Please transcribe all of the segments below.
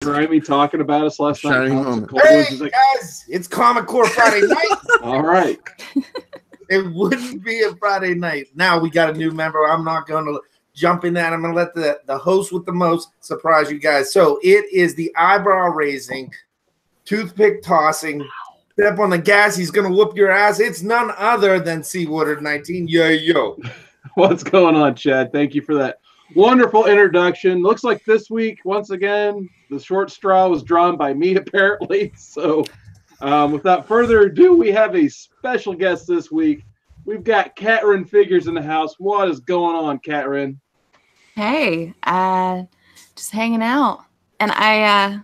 Grimy talking about us last night. Hey, guys, it's Comic Core Friday night. All right. It wouldn't be a Friday night. Now we got a new member. I'm not going to jump in that. I'm going to let the host with the most surprise you guys. So it is the eyebrow raising, toothpick tossing, step on the gas. He's going to whoop your ass. It's none other than C. Woodard 19. Yo. What's going on, Chad? Thank you for that wonderful introduction. Looks like this week, once again, the short straw was drawn by me, apparently. So without further ado, we have a special guest this week. We've got Katren Figures in the house. What is going on, Katren? Hey, just hanging out. And I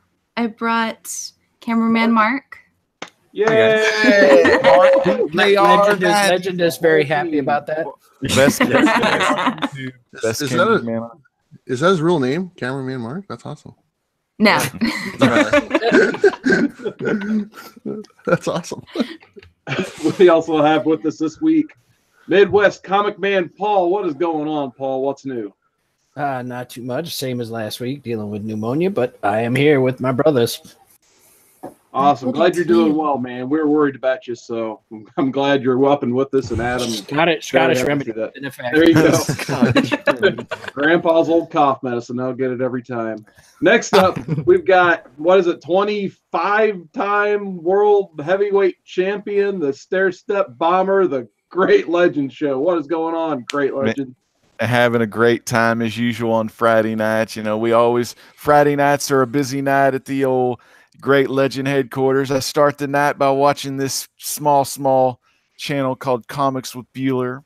brought cameraman Mark. Yay! Legend is very happy about that. Best Is that his real name? Cameraman Mark? That's awesome. No. That's awesome. We also have with us this week Midwest Comic Man Paul. What is going on, Paul? What's new? Not too much. Same as last week, dealing with pneumonia, but I am here with my brothers. Awesome. Glad you're doing well, man. We're worried about you, so I'm glad you're up and with us. And Adam, Scottish remedy. There you go. Grandpa's old cough medicine. I'll get it every time. Next up, we've got 25-time world heavyweight champion, the stair step bomber, the Great Legend Show. What is going on, Great Legend? Having a great time as usual on Friday nights. Friday nights are a busy night at the old Great Legend headquarters. I start the night by watching this small channel called Comics with Bueller,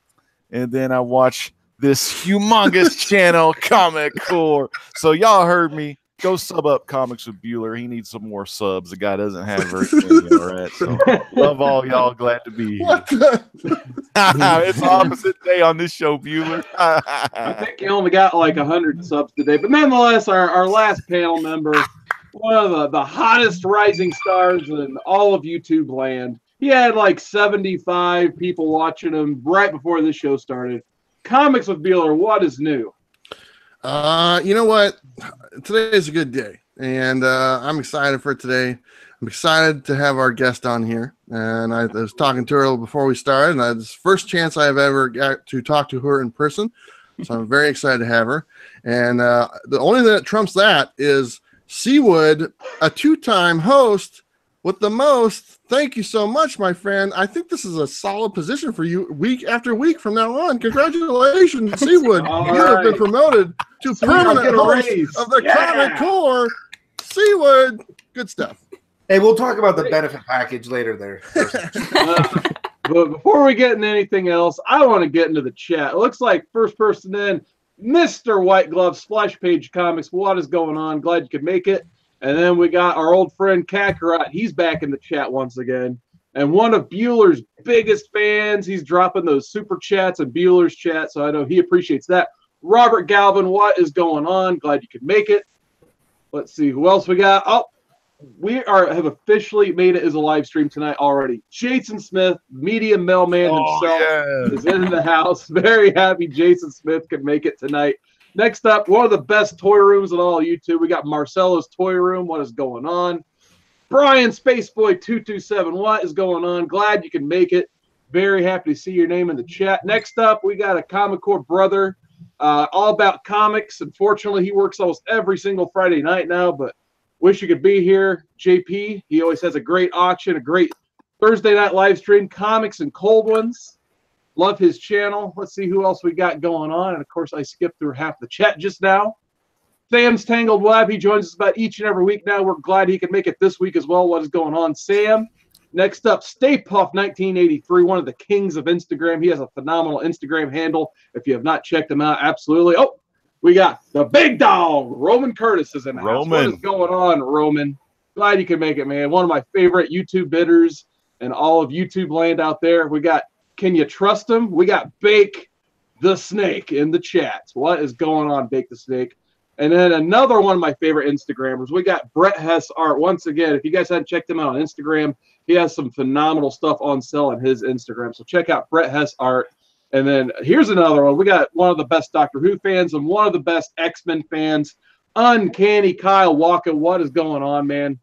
and then I watch this humongous channel, Comic Core. So y'all heard me. Go sub up Comics with Bueller. He needs some more subs. The guy doesn't have very many already. So love all y'all. Glad to be here. It's opposite day on this show, Bueller. I think he only got like 100 subs today, but nonetheless, our last panel member, one of the hottest rising stars in all of YouTube land. He had like 75 people watching him right before this show started. Comics with Bueller, what is new? You know what? Today is a good day, and I'm excited for today. I'm excited to have our guest on here, and I was talking to her before we started, and it's the first chance I've ever got to talk to her in person, so I'm very excited to have her. And the only thing that trumps that is Seawood, a two-time host with the most. Thank you so much, my friend. I think this is a solid position for you week after week from now on. Congratulations, Seawood. Have been promoted to permanent host of the Comic Core. Seawood, good stuff. Hey, we'll talk about the benefit package later there. But before we get into anything else, I want to get into the chat. It looks like first person in, Mr. White Glove, Splash Page Comics. What is going on? Glad you could make it. And then we got our old friend Kakarot. He's back in the chat once again. And one of Bueller's biggest fans. He's dropping those super chats in Bueller's chat, so I know he appreciates that. Robert Galvin, what is going on? Glad you could make it. Let's see who else we got. Oh, we have officially made it as a live stream tonight already. Jason Smith, media mailman himself, is in the house. Very happy Jason Smith could make it tonight. Next up, one of the best toy rooms in all of YouTube. We got Marcelo's Toy Room. What is going on? Brian Spaceboy227, what is going on? Glad you can make it. Very happy to see your name in the chat. Next up, we got a Comic Core brother, all about comics. Unfortunately, he works almost every single Friday night now, but wish you could be here. JP, he always has a great auction, a great Thursday night live stream, comics and cold ones. Love his channel. Let's see who else we got going on. And, of course, I skipped through half the chat just now. Sam's Tangled Web. He joins us about each and every week now. We're glad he can make it this week as well. What is going on, Sam? Next up, Stay Puff 1983, one of the kings of Instagram. He has a phenomenal Instagram handle. If you have not checked him out, absolutely. Oh, we got the big dog, Roman Curtis is in the house. What is going on, Roman? Glad you can make it, man. One of my favorite YouTube bidders and all of YouTube land out there. We got Can You Trust Him? We got Bake the Snake in the chat. What is going on, Bake the Snake? And then another one of my favorite Instagrammers. We got Brett Hess Art. Once again, if you guys haven't checked him out on Instagram, he has some phenomenal stuff on sale on his Instagram. So check out Brett Hess Art. And then here's another one. We got one of the best Doctor Who fans and one of the best X-Men fans Uncanny Kyle Walker, what is going on, man?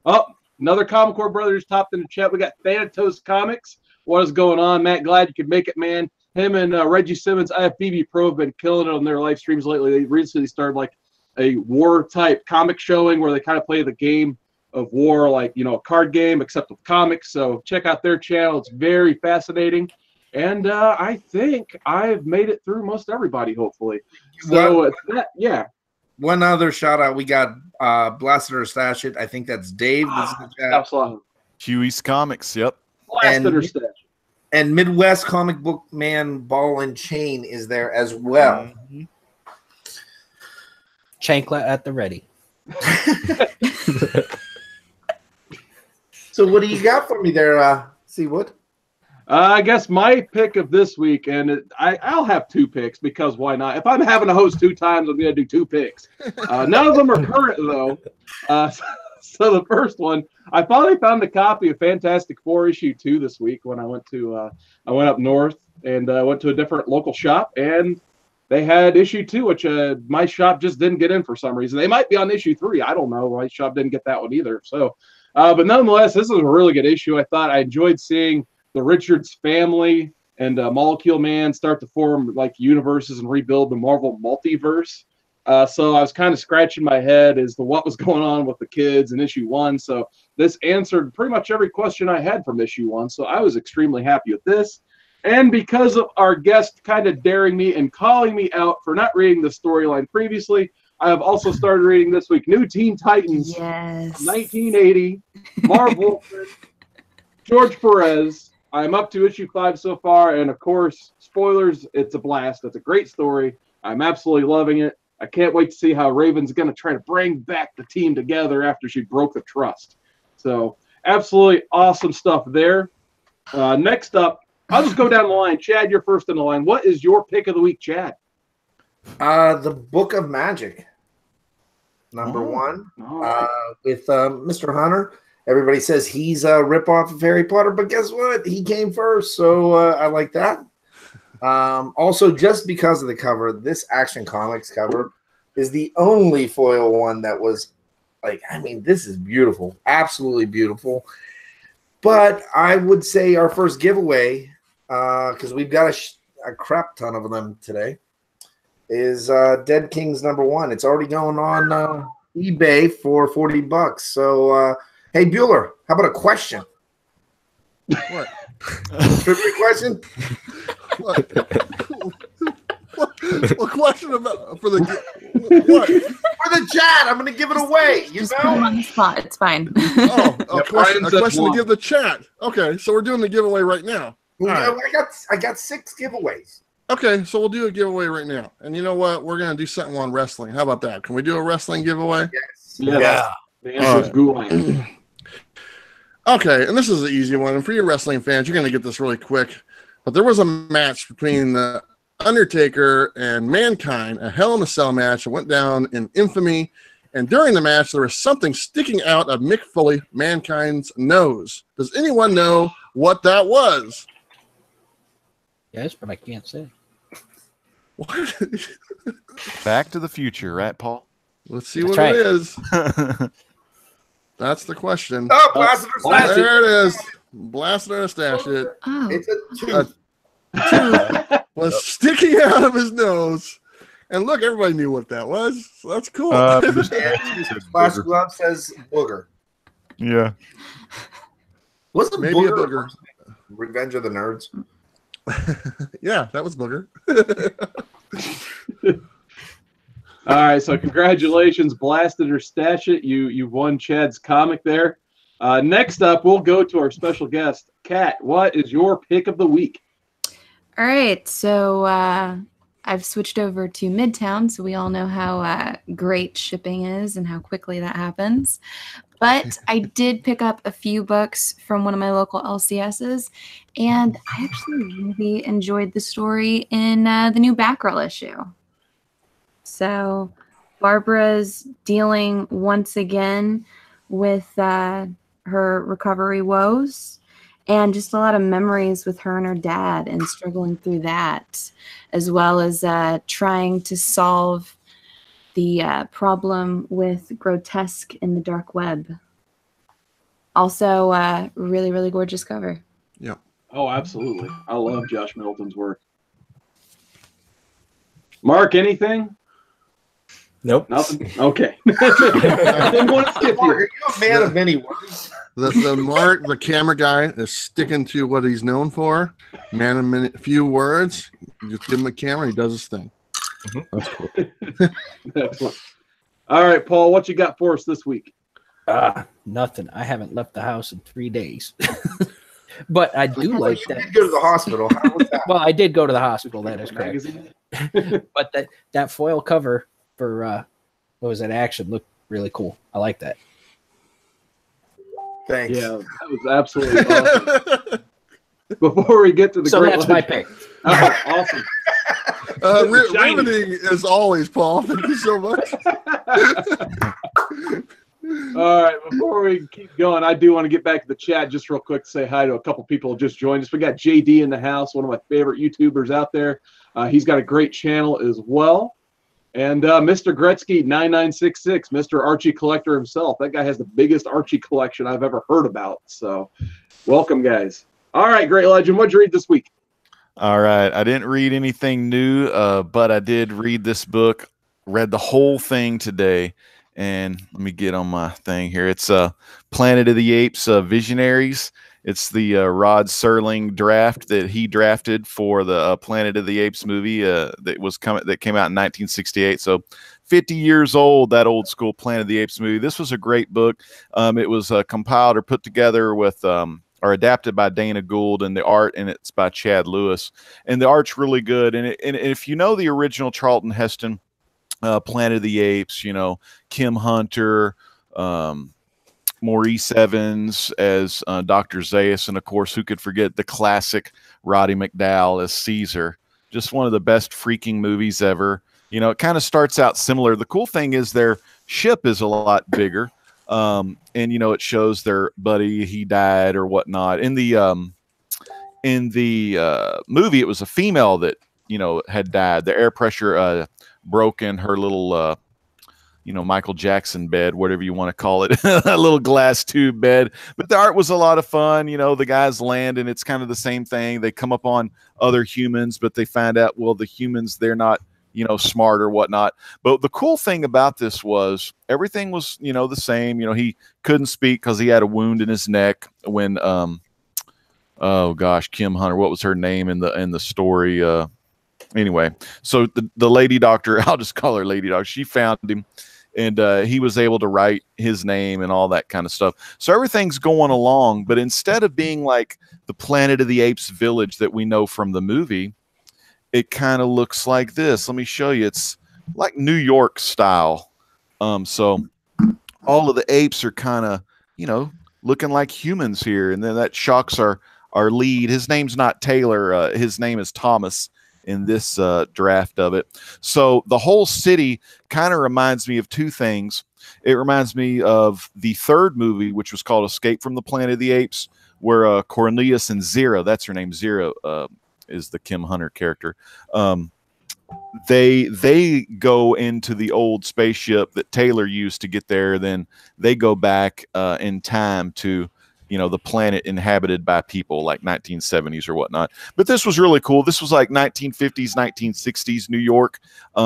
Oh, another Comic Core Brothers topped in the chat. We got Thanatos Comics. What is going on, Matt? Glad you could make it, man. Him and Reggie Simmons, IFBB Pro, have been killing it on their live streams lately. They recently started like a war-type comic showing where they kind of play the game of war, like, you know, a card game, except with comics. So check out their channel. It's very fascinating. And I think I've made it through most everybody, hopefully. So, yeah. One other shout out, we got Blasted or Stash It. I think that's Dave. Absolutely. Huey's Comics, yep. Blasted or Stash It. And Midwest Comic Book Man Ball and Chain is there as well. Mm-hmm. Chancla at the ready. So what do you got for me there, Seawood? I guess my pick of this week, and I'll have two picks because why not? If I'm having to host 2 times, I'm going to do 2 picks. None of them are current, though. So the first one, I finally found a copy of Fantastic Four issue 2 this week when I went to I went up north and went to a different local shop, and they had issue 2, which my shop just didn't get in for some reason. They might be on issue 3. I don't know. My shop didn't get that one either. So, but nonetheless, this is a really good issue. I thought I enjoyed seeing the Richards family and Molecule Man start to form like universes and rebuild the Marvel multiverse. So I was kind of scratching my head as to what was going on with the kids in issue 1. So this answered pretty much every question I had from issue 1. So I was extremely happy with this. And because of our guest kind of daring me and calling me out for not reading the storyline previously, I have also started reading this week New Teen Titans, Yes. 1980, Marv Wolfman, George Perez. I'm up to issue 5 so far, and of course, spoilers, it's a blast. It's a great story. I'm absolutely loving it. I can't wait to see how Raven's going to try to bring back the team together after she broke the trust. So, absolutely awesome stuff there. Next up, I'll just go down the line. Chad, you're first in the line. What is your pick of the week, Chad? The Book of Magic, number 1, right. with Mr. Hunter. Everybody says he's a ripoff of Harry Potter, but guess what? He came first, so I like that. Also, just because of the cover, this Action Comics cover is the only foil one that was like, I mean, this is beautiful, absolutely beautiful. But I would say our first giveaway, because we've got a crap ton of them today, is Dead Kings number 1. It's already going on eBay for $40. So, hey, Bueller, how about a question? What? Trivia question? What question about for the what? For the chat, I'm going to give it away. You Just put him know? on the spot. It's fine. Oh, a question Brian to give the chat. Okay, so we're doing the giveaway right now. All right. I got 6 giveaways. Okay, so we'll do a giveaway right now. And you know what? We're gonna do something on wrestling. How about that? Can we do a wrestling giveaway? Yes. Yeah. The answer is Goulan. Okay, and this is an easy one. And for you wrestling fans, you're gonna get this really quick. But there was a match between the Undertaker and Mankind, a Hell in a Cell match. It went down in infamy. And during the match, there was something sticking out of Mick Foley, Mankind's nose. Does anyone know what that was? Yes, but I can't say. What? Back to the Future, right, Paul? Let's see That's what right. it is. That's the question. Oh, Blast It or Stash It. There it is. Blast It or Stash It. Oh, It's a 2. Was sticking out of his nose. And look, everybody knew what that was. So that's cool. Splash Glove says booger. Yeah. Was it Maybe booger? a booger. Revenge of the Nerds. Yeah, that was booger. All right, so congratulations, Blasted or Stash It. You've won Chad's comic there. Next up, we'll go to our special guest, Kat. What is your pick of the week? all right. So I've switched over to Midtown, so we all know how great shipping is and how quickly that happens. But I did pick up a few books from one of my local LCSs, and I actually really enjoyed the story in the new Batgirl issue. So Barbara's dealing once again with her recovery woes and just a lot of memories with her and her dad and struggling through that, as well as trying to solve the problem with grotesque in the dark web. Also, really, really gorgeous cover. Yep. Oh, absolutely. I love Josh Middleton's work. Mark, anything? Nope. Nothing? Okay. I didn't want to skip you. Are you a man of many words? The camera guy is sticking to what he's known for. Man of many few words. You just give him a camera, he does his thing. That's cool. Excellent. All right, Paul, what you got for us this week? Nothing. I haven't left the house in 3 days. But I do like You that. did go to the hospital. How was that? Well, I did go to the hospital. That is correct. Magazine? But that foil cover for what was that, Action, looked really cool. I like that. Thanks. Yeah, that was absolutely awesome. Before we get to the So great that's my pick. All right, awesome. Riveting as always, Paul. Thank you so much. All right, before we keep going, I do want to get back to the chat just real quick to say hi to a couple people who just joined us. We got JD in the house, one of my favorite YouTubers out there. He's got a great channel as well. And Mr. Gretzky 9966, Mr. Archie Collector himself. That guy has the biggest Archie collection I've ever heard about. So welcome, guys. All right, Great Legend, what'd you read this week? All right. I didn't read anything new, but I did read this book, read the whole thing today. And let me get on my thing here. It's Planet of the Apes Visionaries. It's the Rod Serling draft that he drafted for the Planet of the Apes movie that came out in 1968. So 50 years old, that old school Planet of the Apes movie. This was a great book. It was compiled or put together with or adapted by Dana Gould, and the art and it's by Chad Lewis. And the art's really good. And if you know the original Charlton Heston Planet of the Apes, you know, Kim Hunter, Maurice Evans as Dr. Zaius, and of course, who could forget the classic Roddy McDowall as Caesar. Just one of the best freaking movies ever. You know, it kind of starts out similar. The cool thing is their ship is a lot bigger, and you know, it shows their buddy, he died or whatnot. In the movie, it was a female that, you know, had died. The air pressure broke in her little you know, Michael Jackson bed, whatever you want to call it, a little glass tube bed. But the art was a lot of fun. You know, the guys land and it's kind of the same thing. They come up on other humans, but they find out, well, the humans, they're not, you know, smart or whatnot. But the cool thing about this was everything was, you know, the same. You know, he couldn't speak because he had a wound in his neck when, oh gosh, Kim Hunter, what was her name in the story? Anyway, so the lady doctor, I'll just call her Lady Doctor, she found him, and he was able to write his name and all that kind of stuff. So everything's going along, but instead of being like the Planet of the Apes village that we know from the movie, it kind of looks like this. Let me show you. It's like New York style. So all of the apes are kind of, you know, looking like humans here. And then that shocks our lead. His name's not Taylor. His name is Thomas in this draft of it. So the whole city kind of reminds me of two things. It reminds me of the third movie, which was called Escape from the Planet of the Apes, where Cornelius and Zero, that's her name, Zero is the Kim Hunter character. They go into the old spaceship that Taylor used to get there. Then they go back in time to, you know, the planet inhabited by people like 1970s or whatnot. But this was really cool. This was like 1950s, 1960s New York.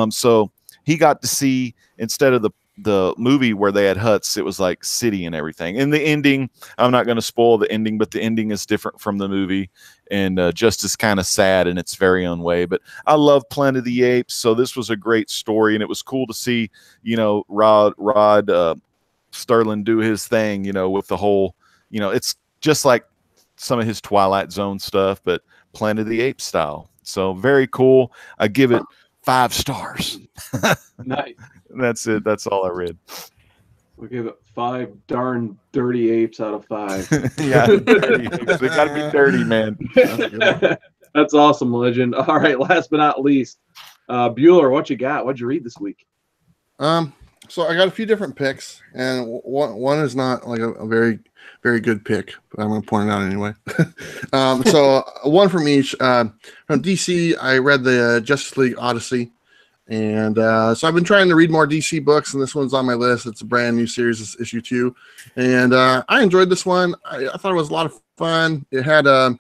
So he got to see, instead of the movie where they had huts, it was like city and everything. And the ending, I'm not going to spoil the ending, but the ending is different from the movie and just as kind of sad in its very own way. But I love Planet of the Apes. So this was a great story, and it was cool to see, you know, Rod Sterling do his thing, you know, with the whole, you know, it's just like some of his Twilight Zone stuff, but Planet of the Apes style. So very cool. I give it 5 stars. Nice. That's it. That's all I read. We give it 5 darn dirty apes out of 5. Yeah, dirty apes. They got to be dirty, man. That's awesome, Legend. All right, last but not least, Bueller, what you got? What'd you read this week? So I got a few different picks, and one is not like a very, very good pick, but I'm going to point it out anyway. So one from each. From DC, I read the Justice League Odyssey. And so I've been trying to read more DC books, and this one's on my list. It's a brand new series, it's issue 2. And I enjoyed this one. I thought it was a lot of fun. It had a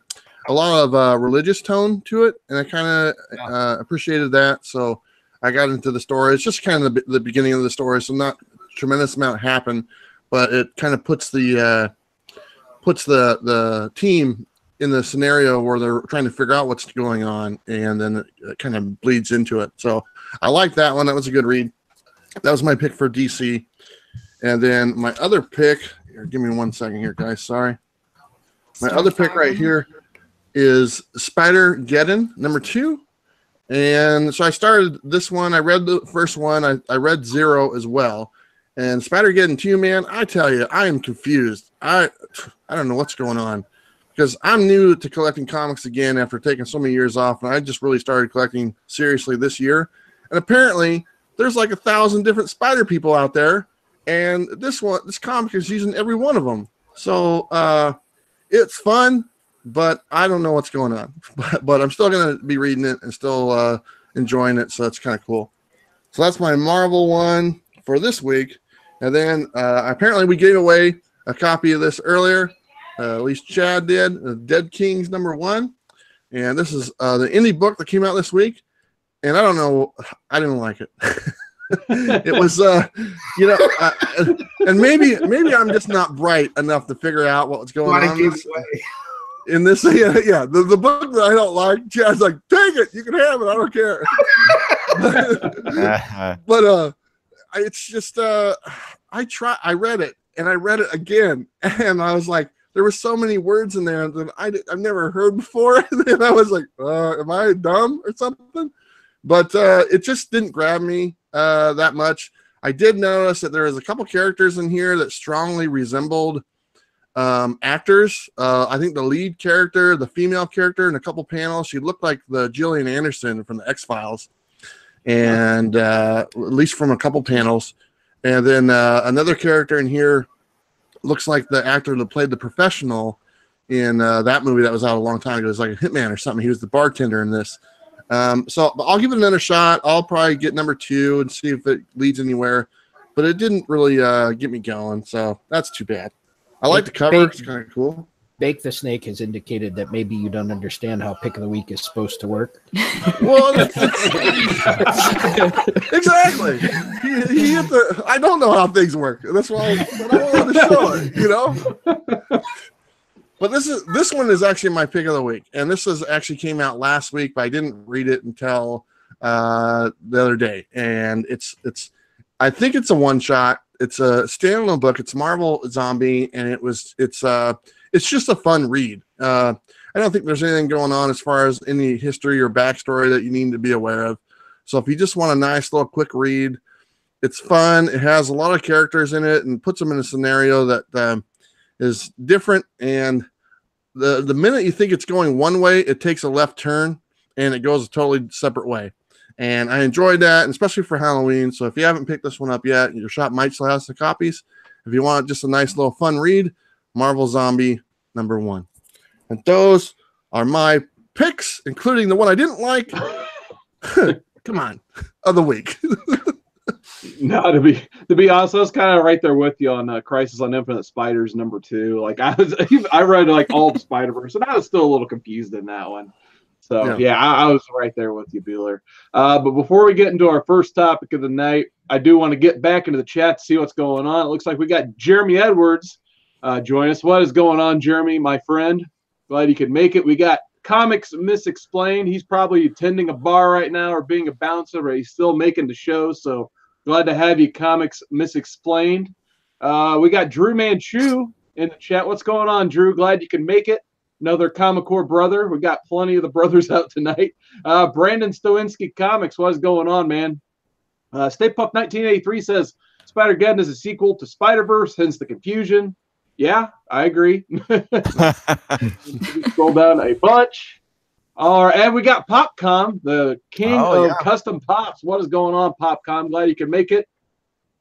lot of religious tone to it, and I kind of appreciated that. So I got into the story. It's just kind of the beginning of the story, so not a tremendous amount happened, but it kind of puts the team in the scenario where they're trying to figure out what's going on, and then it kind of bleeds into it. So I like that one. That was a good read. That was my pick for DC. And then my other pick, here, give me 1 second here, guys. Sorry. My other pick right here is Spider-Geddon, number 2. And so I started this one. I read the first one. I read 0 as well. And Spider-Geddon 2, man, I tell you, I am confused. I don't know what's going on, because I'm new to collecting comics again after taking so many years off, and I just really started collecting seriously this year. And apparently, there's like 1,000 different Spider people out there, and this comic is using every one of them. So it's fun, but I don't know what's going on. But I'm still going to be reading it and still enjoying it, so that's kind of cool. So that's my Marvel one for this week. And then apparently we gave away a copy of this earlier. At least Chad did. Dead Kings number 1. And this is the indie book that came out this week. And I don't know, I didn't like it. It was, and maybe I'm just not bright enough to figure out what was going on in this. Yeah, the book that I don't like, Chad's like, take it, you can have it, I don't care. But it's just, I read it, and I read it again, and I was like, there were so many words in there that I've never heard before. And I was like, am I dumb or something? But it just didn't grab me that much. I did notice that there was a couple characters in here that strongly resembled actors. I think the lead character, the female character, in a couple panels, she looked like the Gillian Anderson from the X-Files, and at least from a couple panels. And then another character in here looks like the actor that played the professional in that movie that was out a long time ago. It was like a hitman or something. He was the bartender in this. So I'll give it another shot. I'll probably get number 2 and see if it leads anywhere. But it didn't really get me going, so that's too bad. I like the cover. It's kind of cool. Bake the Snake has indicated that maybe you don't understand how Pick of the Week is supposed to work. Well, exactly. I don't know how things work. That's why I don't want to show it, you know? But this one is actually my pick of the week, and this actually came out last week, but I didn't read it until the other day. And I think it's a one shot. It's a standalone book. It's Marvel Zombie, and it's just a fun read. I don't think there's anything going on as far as any history or backstory that you need to be aware of. So if you just want a nice little quick read, it's fun. It has a lot of characters in it and puts them in a scenario that is different. And the minute you think it's going one way, it takes a left turn and it goes a totally separate way. And I enjoyed that, and especially for Halloween. So if you haven't picked this one up yet, your shop might still have some copies. If you want just a nice little fun read, Marvel Zombie number 1. And those are my picks, including the one I didn't like. Come on, of the week. No, to be honest, I was kind of right there with you on Crisis on Infinite Spiders number 2. Like I read like all the Spider-Verse, and I was still a little confused in that one. So yeah, I was right there with you, Bueller. But before we get into our first topic of the night, I do want to get back into the chat to see what's going on. It looks like we got Jeremy Edwards join us. What is going on, Jeremy, my friend? Glad you could make it. We got Comics Misexplained. He's probably attending a bar right now or being a bouncer, but he's still making the show. So glad to have you, Comics Misexplained. We got Drew Manchu in the chat. What's going on, Drew? Glad you can make it. Another Comic Core brother. We got plenty of the brothers out tonight. Brandon Stowinski Comics. What is going on, man? Stay Puff 1983 says Spider-Geddon is a sequel to Spider-Verse, hence the confusion. Yeah, I agree. Scroll down a bunch. All right, and we got Popcom, the king of custom pops. What is going on, Popcom? Glad you can make it.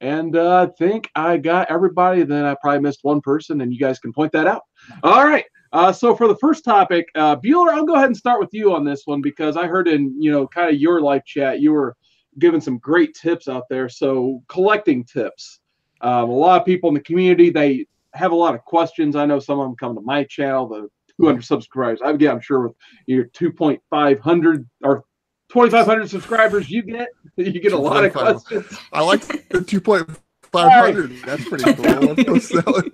And I think I got everybody. Then I probably missed one person, and you guys can point that out. All right. So for the first topic, Bueller, I'll go ahead and start with you on this one because I heard in kind of your live chat you were given some great tips out there. So collecting tips. A lot of people in the community, they have a lot of questions. I know some of them come to my channel, the 200 subscribers I get. I'm sure with your 2,500 or 2,500 subscribers you get a lot of questions. I like the 2,500. That's pretty cool. Let's go sell it.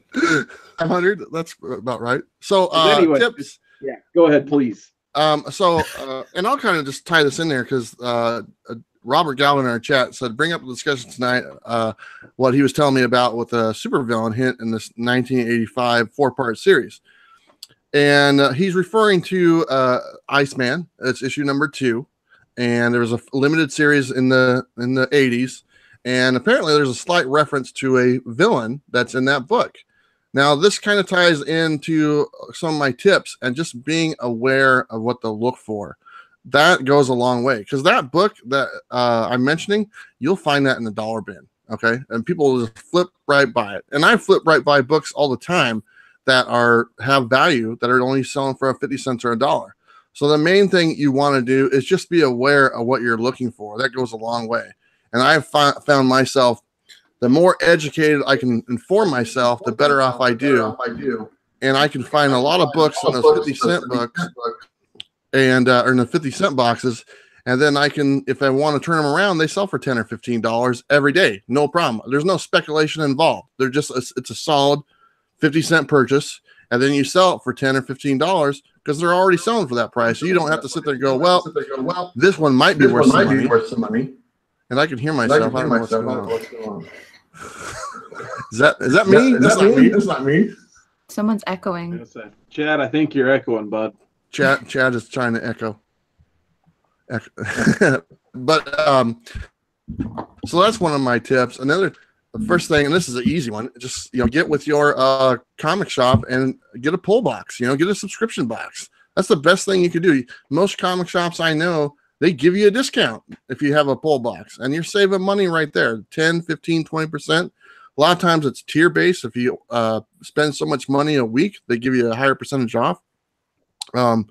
500. That's about right. So anyway, tips. Yeah, go ahead, please. And I'll kind of just tie this in there because Robert Galvin in our chat said, bring up the discussion tonight what he was telling me about with a supervillain hint in this 1985 4-part series. And he's referring to Iceman. It's issue number 2. And there was a limited series in the 80s. And apparently there's a slight reference to a villain that's in that book. Now, this kind of ties into some of my tips and just being aware of what to look for. That goes a long way because that book that I'm mentioning, you'll find that in the dollar bin. Okay. And people will just flip right by it. And I flip right by books all the time that have value that are only selling for 50 cents or $1. So the main thing you want to do is just be aware of what you're looking for. That goes a long way. And I've found myself, the more educated I can inform myself, the better off I do. And I can find a lot of books in those 50-cent books and or in the 50-cent boxes. And then I can, if I want to turn them around, they sell for $10 or $15 every day. No problem. There's no speculation involved. They're just, it's a solid 50-cent purchase. And then you sell it for $10 or $15 because they're already selling for that price. So you don't have to sit there and go, well, this one might be worth some money. And I can hear myself. I don't know what's going on. Is that me? That's not me. That's not me. Someone's echoing. Chad, I think you're echoing, bud. Chad is trying to echo. But so that's one of my tips. The first thing, and this is an easy one, just get with your comic shop and get a pull box. Get a subscription box. That's the best thing you could do. Most comic shops I know, they give you a discount if you have a pull box, and you're saving money right there, 10, 15, 20%. A lot of times it's tier based. If you spend so much money a week, they give you a higher percentage off. But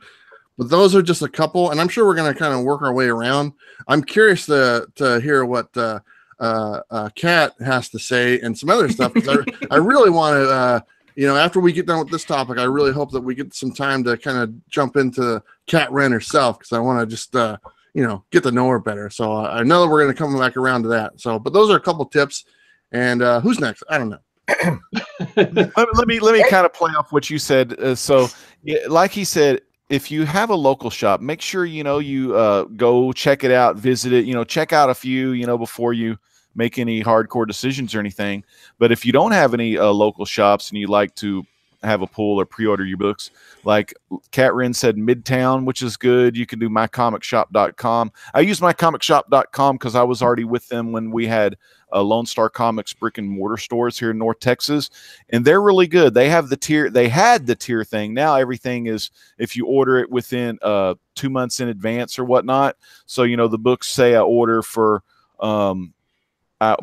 those are just a couple, and I'm sure we're going to kind of work our way around. I'm curious to hear what Kat has to say and some other stuff, because I really want to, after we get done with this topic, I really hope that we get some time to kind of jump into Katren herself, because I want to just, get to know her better. So I know that we're going to come back around to that. So, but those are a couple tips. And who's next? I don't know. let me kind of play off what you said. So, like he said, if you have a local shop, make sure you go check it out, visit it. Check out a few, before you make any hardcore decisions or anything. But if you don't have any local shops and you like to have a pull or pre-order your books, like Katren said, Midtown, which is good. You can do mycomicshop.com. I use mycomicshop.com because I was already with them when we had Lone Star Comics brick and mortar stores here in North Texas, and they're really good. They have the tier. They had the tier thing. Now everything is, if you order it within 2 months in advance or whatnot. So the books, say I order for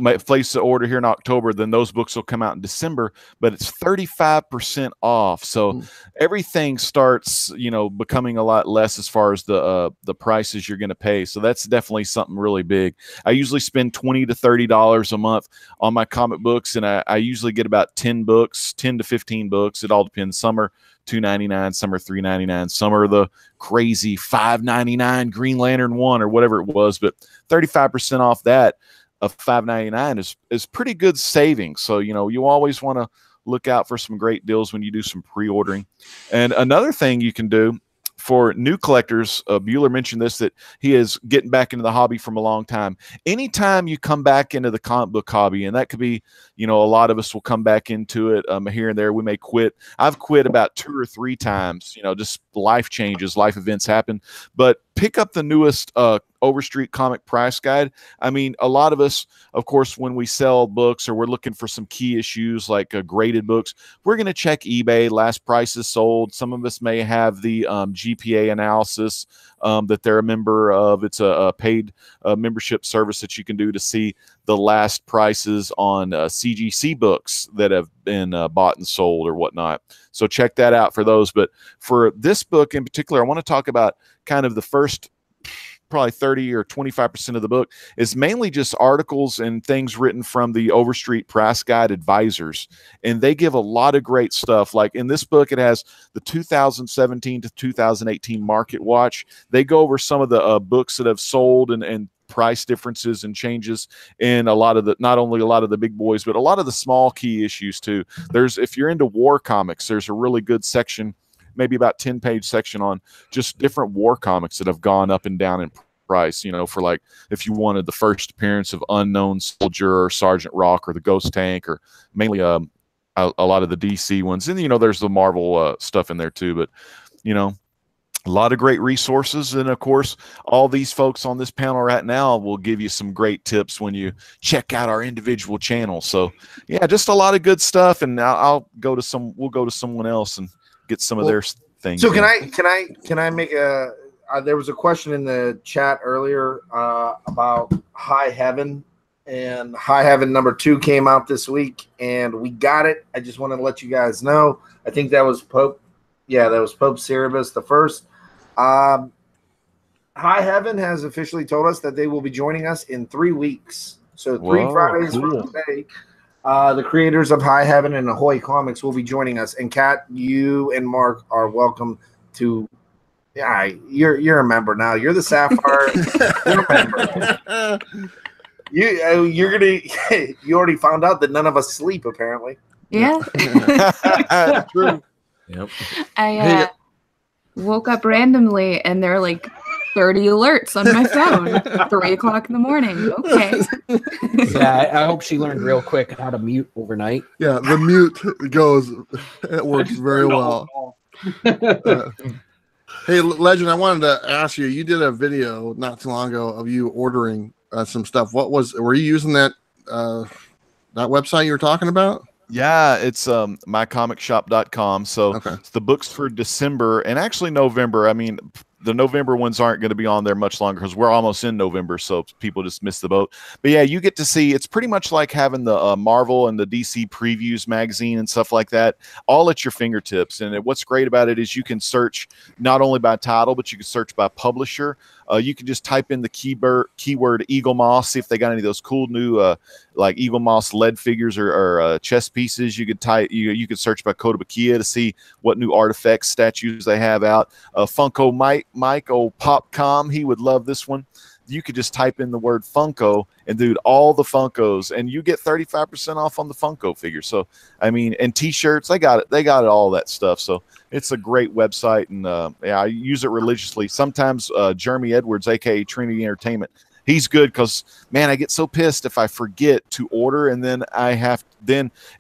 place the order here in October, then those books will come out in December, but it's 35% off. So everything starts, becoming a lot less as far as the prices you're going to pay. So that's definitely something really big. I usually spend $20 to $30 a month on my comic books, and I usually get about 10 to 15 books. It all depends. Some are $2.99, some are $3.99, some are the crazy $5.99 Green Lantern 1 or whatever it was, but 35% off that of $5.99 is pretty good savings. So you always want to look out for some great deals when you do some pre-ordering. And another thing you can do for new collectors, Bueller mentioned this, that he is getting back into the hobby from a long time. Anytime you come back into the comic book hobby, and that could be, a lot of us will come back into it here and there. We may quit. I've quit about 2 or 3 times, just life changes, life events happen. But pick up the newest Overstreet Comic Price Guide. I mean, a lot of us, of course, when we sell books or we're looking for some key issues like graded books, we're going to check eBay, last prices sold. Some of us may have the GPA analysis that they're a member of. It's a paid membership service that you can do to see the last prices on CGC books that have been bought and sold or whatnot. So check that out for those. But for this book in particular, I want to talk about kind of the first probably 30 or 25% of the book is mainly just articles and things written from the Overstreet Price Guide advisors. And they give a lot of great stuff. Like in this book, it has the 2017 to 2018 market watch. They go over some of the books that have sold and price differences and changes in a lot of the, not only a lot of the big boys, but a lot of the small key issues too. If you're into war comics, there's a really good section, maybe about 10-page section on just different war comics that have gone up and down in price, for like, if you wanted the first appearance of Unknown Soldier or Sergeant Rock or the Ghost Tank, or mainly a lot of the DC ones. And, there's the Marvel stuff in there too, but, a lot of great resources. And of course, all these folks on this panel right now will give you some great tips when you check out our individual channels. So yeah, just a lot of good stuff. And we'll go to someone else and get some of their things. So can I make there was a question in the chat earlier about High Heaven, and High Heaven #2 came out this week and we got it. I just wanted to let you guys know. I think that was Pope. Yeah, that was Pope Cerebus the first. High Heaven has officially told us that they will be joining us in 3 weeks. So 3 Fridays from today, the creators of High Heaven and Ahoy Comics will be joining us. And Kat, you and Mark are welcome to. Yeah, you're a member now. You're the Sapphire. You're a member. You're gonna. You already found out that none of us sleep. Apparently. Yeah. True. Yep. I woke up randomly and there are like 30 alerts on my phone. 3 o'clock in the morning. Okay. Yeah, I hope she learned real quick how to mute overnight. Yeah, the mute goes. It works very well. Hey, Legend, I wanted to ask you. You did a video not too long ago of you ordering some stuff. Were you using that website you were talking about? Yeah, it's mycomicshop.com. So it's the books for December and actually November. I mean, the November ones aren't going to be on there much longer because we're almost in November, so people just missed the boat. But yeah, you get to see, it's pretty much like having the Marvel and the DC previews magazine and stuff like that, all at your fingertips. And what's great about it is you can search not only by title, but you can search by publisher. You can just type in the keyword Eagle Moss, see if they got any of those cool new like Eagle Moss lead figures or chess pieces. You could you could search by Kotobukiya to see what new artifacts, statues they have out. Funko Mike, old Popcom, he would love this one. You could just type in the word Funko and dude, all the Funkos, and you get 35% off on the Funko figure. So I mean, and t-shirts, they got it, all that stuff. So it's a great website, and yeah, I use it religiously. Sometimes Jeremy Edwards, aka Trinity Entertainment, he's good because man, I get so pissed if I forget to order, and then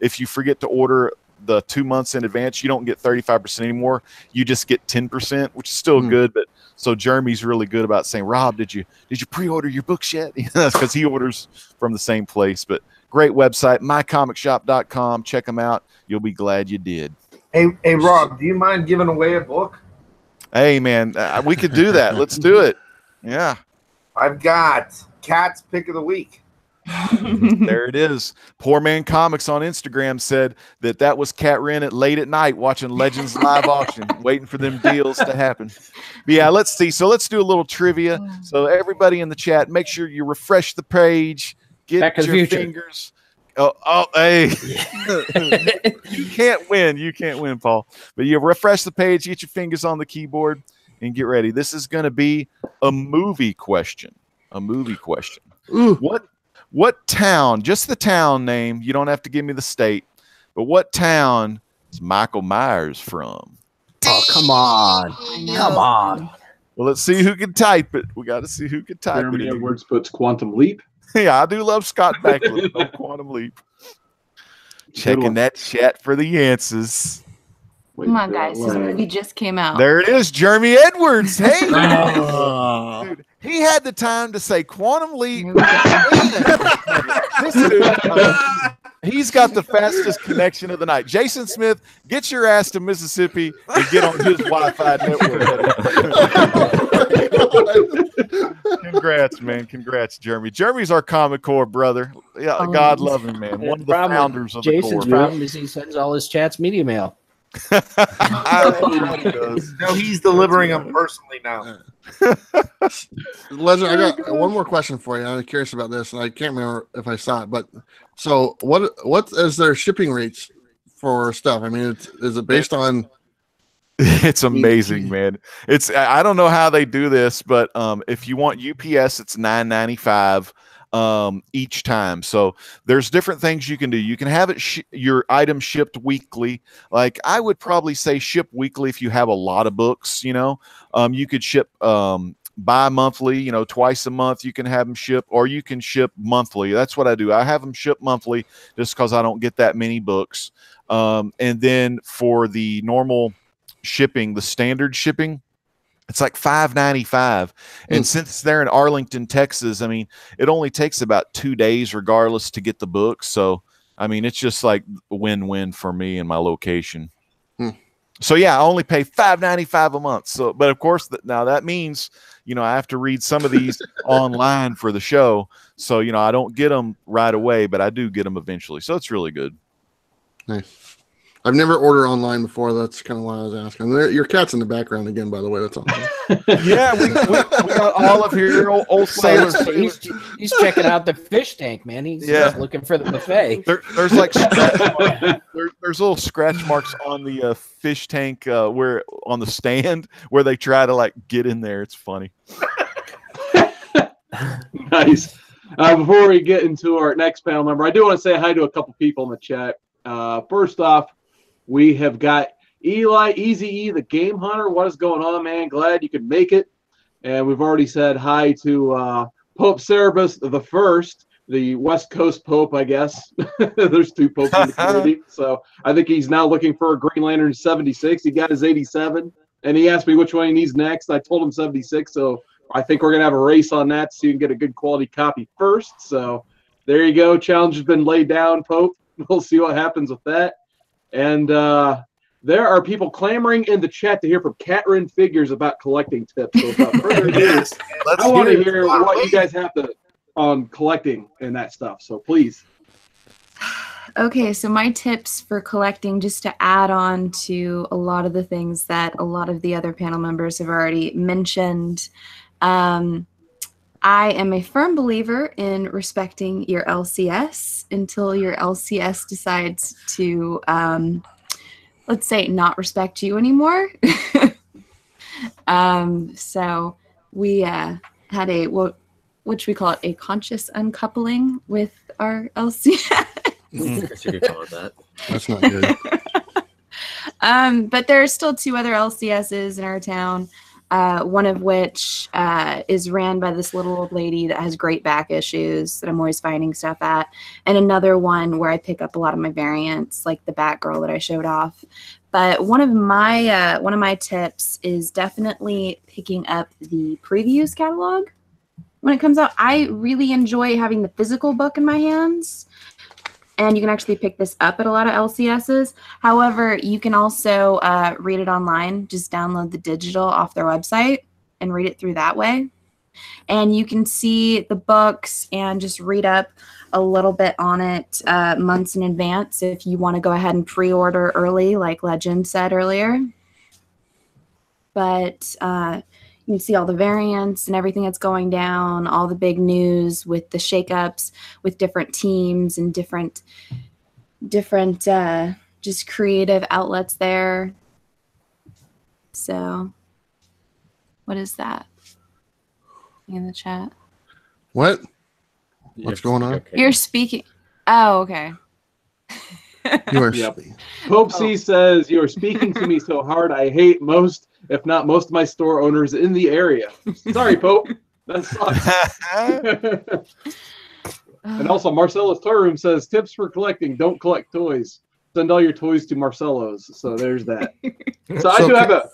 if you forget to order the 2 months in advance, you don't get 35% anymore. You just get 10%, which is still good. But so Jeremy's really good about saying, Rob, did you pre-order your books yet? Because he orders from the same place. But great website, mycomicshop.com. Check them out. You'll be glad you did. Hey, Rob, do you mind giving away a book? Hey, man, we could do that. Let's do it. Yeah. I've got Kat's Pick of the Week. There it is. Poor Man Comics on Instagram said that was Katren at late at night watching Legends live auction, waiting for them deals to happen. But yeah, let's see. So let's do a little trivia. So everybody in the chat, make sure you refresh the page. Get your fingers. Oh, hey. You can't win. You can't win, Paul. But you refresh the page, get your fingers on the keyboard, and get ready. This is going to be a movie question. A movie question. Ooh. What town, just the town name, you don't have to give me the state, but what town is Michael Myers from? Oh, come on. Come on. Well, let's see who can type it. We got to see who can type Jeremy it. Edwards puts Quantum Leap. Yeah, I do love Scott Bakula. No Quantum Leap. Checking that chat for the answers. Come on, guys. This movie just came out. There it is, Jeremy Edwards. Hey, dude, he had the time to say Quantum Leap. This dude, he's got the fastest connection of the night. Jason Smith, get your ass to Mississippi and get on his Wi-Fi network. Congrats, man. Congrats, Jeremy. Jeremy's our Comic Core brother. Yeah, God love him, man. One of the founders of the Jason's Core. problem is he sends all his chats media mail. No, he's delivering them personally now. Legend, I got one more question for you. I'm curious about this, and I can't remember if I saw it. But so, what is their shipping rates for stuff? I mean, is it based on? It's amazing, man. I don't know how they do this, but if you want UPS, it's $9.95 each time. So there's different things you can do. You can have it your item shipped weekly. Like I would probably say ship weekly if you have a lot of books. You could ship bi-monthly. Twice a month you can have them ship, or you can ship monthly. That's what I do. I have them ship monthly just because I don't get that many books. And then for the normal shipping, the standard shipping, it's like $5.95. And since they're in Arlington, Texas, I mean, it only takes about 2 days regardless to get the books. So, I mean, it's just like win-win for me and my location. So yeah, I only pay $5.95 a month. So, but of course, now that means, I have to read some of these online for the show. So, I don't get them right away, but I do get them eventually. So it's really good. Nice. I've never ordered online before. That's kind of why I was asking. Your cat's in the background again, by the way. That's all. Yeah, we got Olive here, old sailor. He's checking out the fish tank, man. He's just looking for the buffet. There's like there's little scratch marks on the fish tank where on the stand where they try to like get in there. It's funny. Nice. Before we get into our next panel member, I do want to say hi to a couple people in the chat. First off, we have got Eli, Easy E, the Game Hunter. What is going on, man? Glad you could make it. And we've already said hi to Pope Cerebus the First, the West Coast Pope, I guess. There's 2 popes in the community. So I think he's now looking for a Green Lantern 76. He got his 87. And he asked me which one he needs next. I told him 76. So I think we're going to have a race on that so you can get a good quality copy first. So there you go. Challenge has been laid down, Pope. We'll see what happens with that. And there are people clamoring in the chat to hear from Katren Figures about collecting tips. So without further ado, I want to hear what you guys have on collecting and that stuff. So please. Okay, so my tips for collecting, just to add on to a lot of the things that a lot of the other panel members have already mentioned. I am a firm believer in respecting your LCS until your LCS decides to, let's say, not respect you anymore. So we had which we call it a conscious uncoupling with our LCS. I guess you could call it that. That's not good. But there are still 2 other LCSs in our town. One of which is ran by this little old lady that has great back issues that I'm always finding stuff at, and another one where I pick up a lot of my variants, like the Batgirl that I showed off. But one of my tips is definitely picking up the previews catalog when it comes out. I really enjoy having the physical book in my hands. And you can actually pick this up at a lot of LCSs. However, you can also read it online. Just download the digital off their website and read it through that way. And you can see the books and just read up a little bit on it months in advance if you want to go ahead and pre-order early, like Legend said earlier. But you can see all the variants and everything that's going down, all the big news with the shakeups with different teams and different just creative outlets there. So what is that in the chat? What? What's going on? Okay. You're speaking. Oh, okay. You are. Yep. Pope C says, "You are speaking to me so hard. I hate most, if not most, of my store owners in the area." Sorry, Pope. That sucks. And also, Marcelo's Toy Room says, "Tips for collecting: don't collect toys. Send all your toys to Marcelo's." So there's that. So I do have a.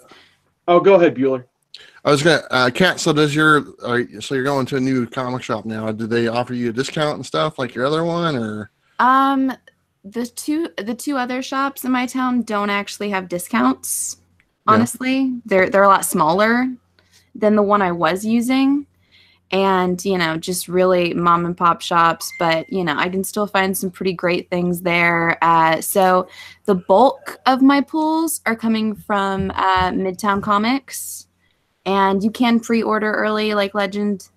Oh, go ahead, Bueller. I was gonna, Kat. So does so you're going to a new comic shop now? Do they offer you a discount and stuff like your other one, or? The two other shops in my town don't actually have discounts. Honestly, they're a lot smaller than the one I was using, and just really mom and pop shops, but I can still find some pretty great things there. So the bulk of my pulls are coming from Midtown Comics, and you can pre-order early, like Legend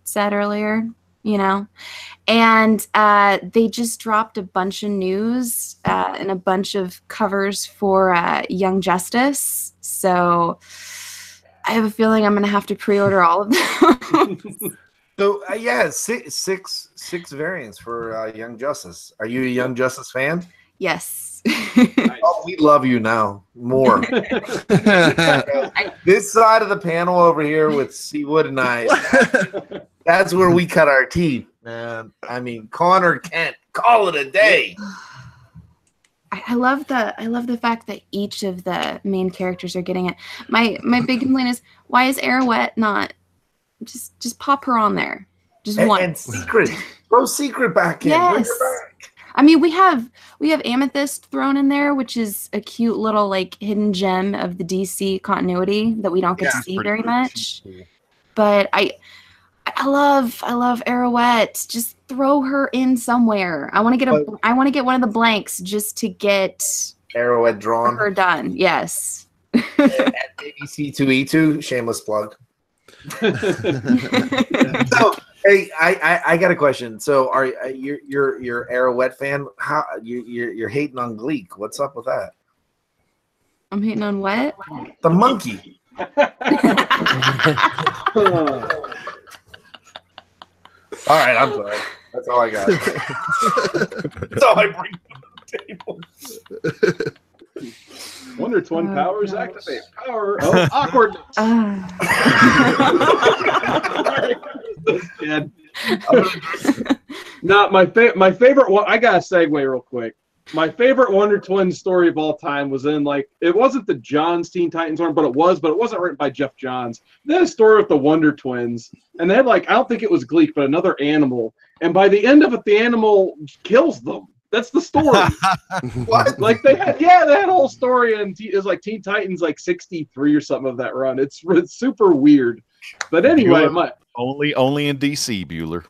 said earlier, and they just dropped a bunch of news and a bunch of covers for Young Justice. So I have a feeling I'm going to have to pre-order all of them. So yeah, six variants for Young Justice. Are you a Young Justice fan? Yes. Oh, we love you now more. This side of the panel over here with Seawood and I, that's where we cut our teeth, man. I mean, Connor Kent, call it a day. I love the fact that each of the main characters are getting it. My big complaint is, why is Arrowette not just pop her on there? Just one. And Secret. Throw Secret back in. Yes. Bring her back. I mean, we have Amethyst thrown in there, which is a cute little hidden gem of the DC continuity that we don't get to see very much. But I love Arrowette. Just throw her in somewhere. I want to get one of the blanks just to get Arrowette drawn. Her done. Yes. At ABC2E2, shameless plug. So, hey, I got a question. So, are you're Arrowette fan? How you're hating on Gleek? What's up with that? I'm hating on what? The monkey. All right, I'm sorry. That's all I got. That's all I bring to the table. Wonder Twin powers activate. Power of awkwardness. No, my favorite one. I gotta segue real quick. My favorite Wonder Twins story of all time was in it wasn't the Johns Teen Titans one, but it wasn't written by Jeff Johns. They had a story with the Wonder Twins, and they had I don't think it was Gleek, but another animal. And by the end of it, the animal kills them. That's the story. What? They had a whole story, and it was Teen Titans 63 or something of that run. It's super weird. But anyway, only in DC, Bueller.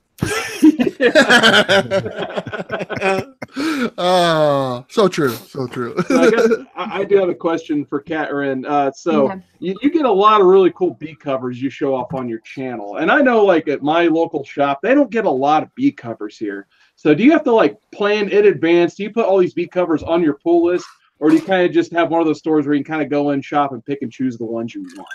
Oh, so true. I do have a question for Katren. You get a lot of really cool B covers you show off on your channel, and I know at my local shop they don't get a lot of B covers here. So do you have to plan in advance? Do you put all these B covers on your pull list, or do you kind of just have one of those stores where you can kind of go in, shop, and pick and choose the ones you want?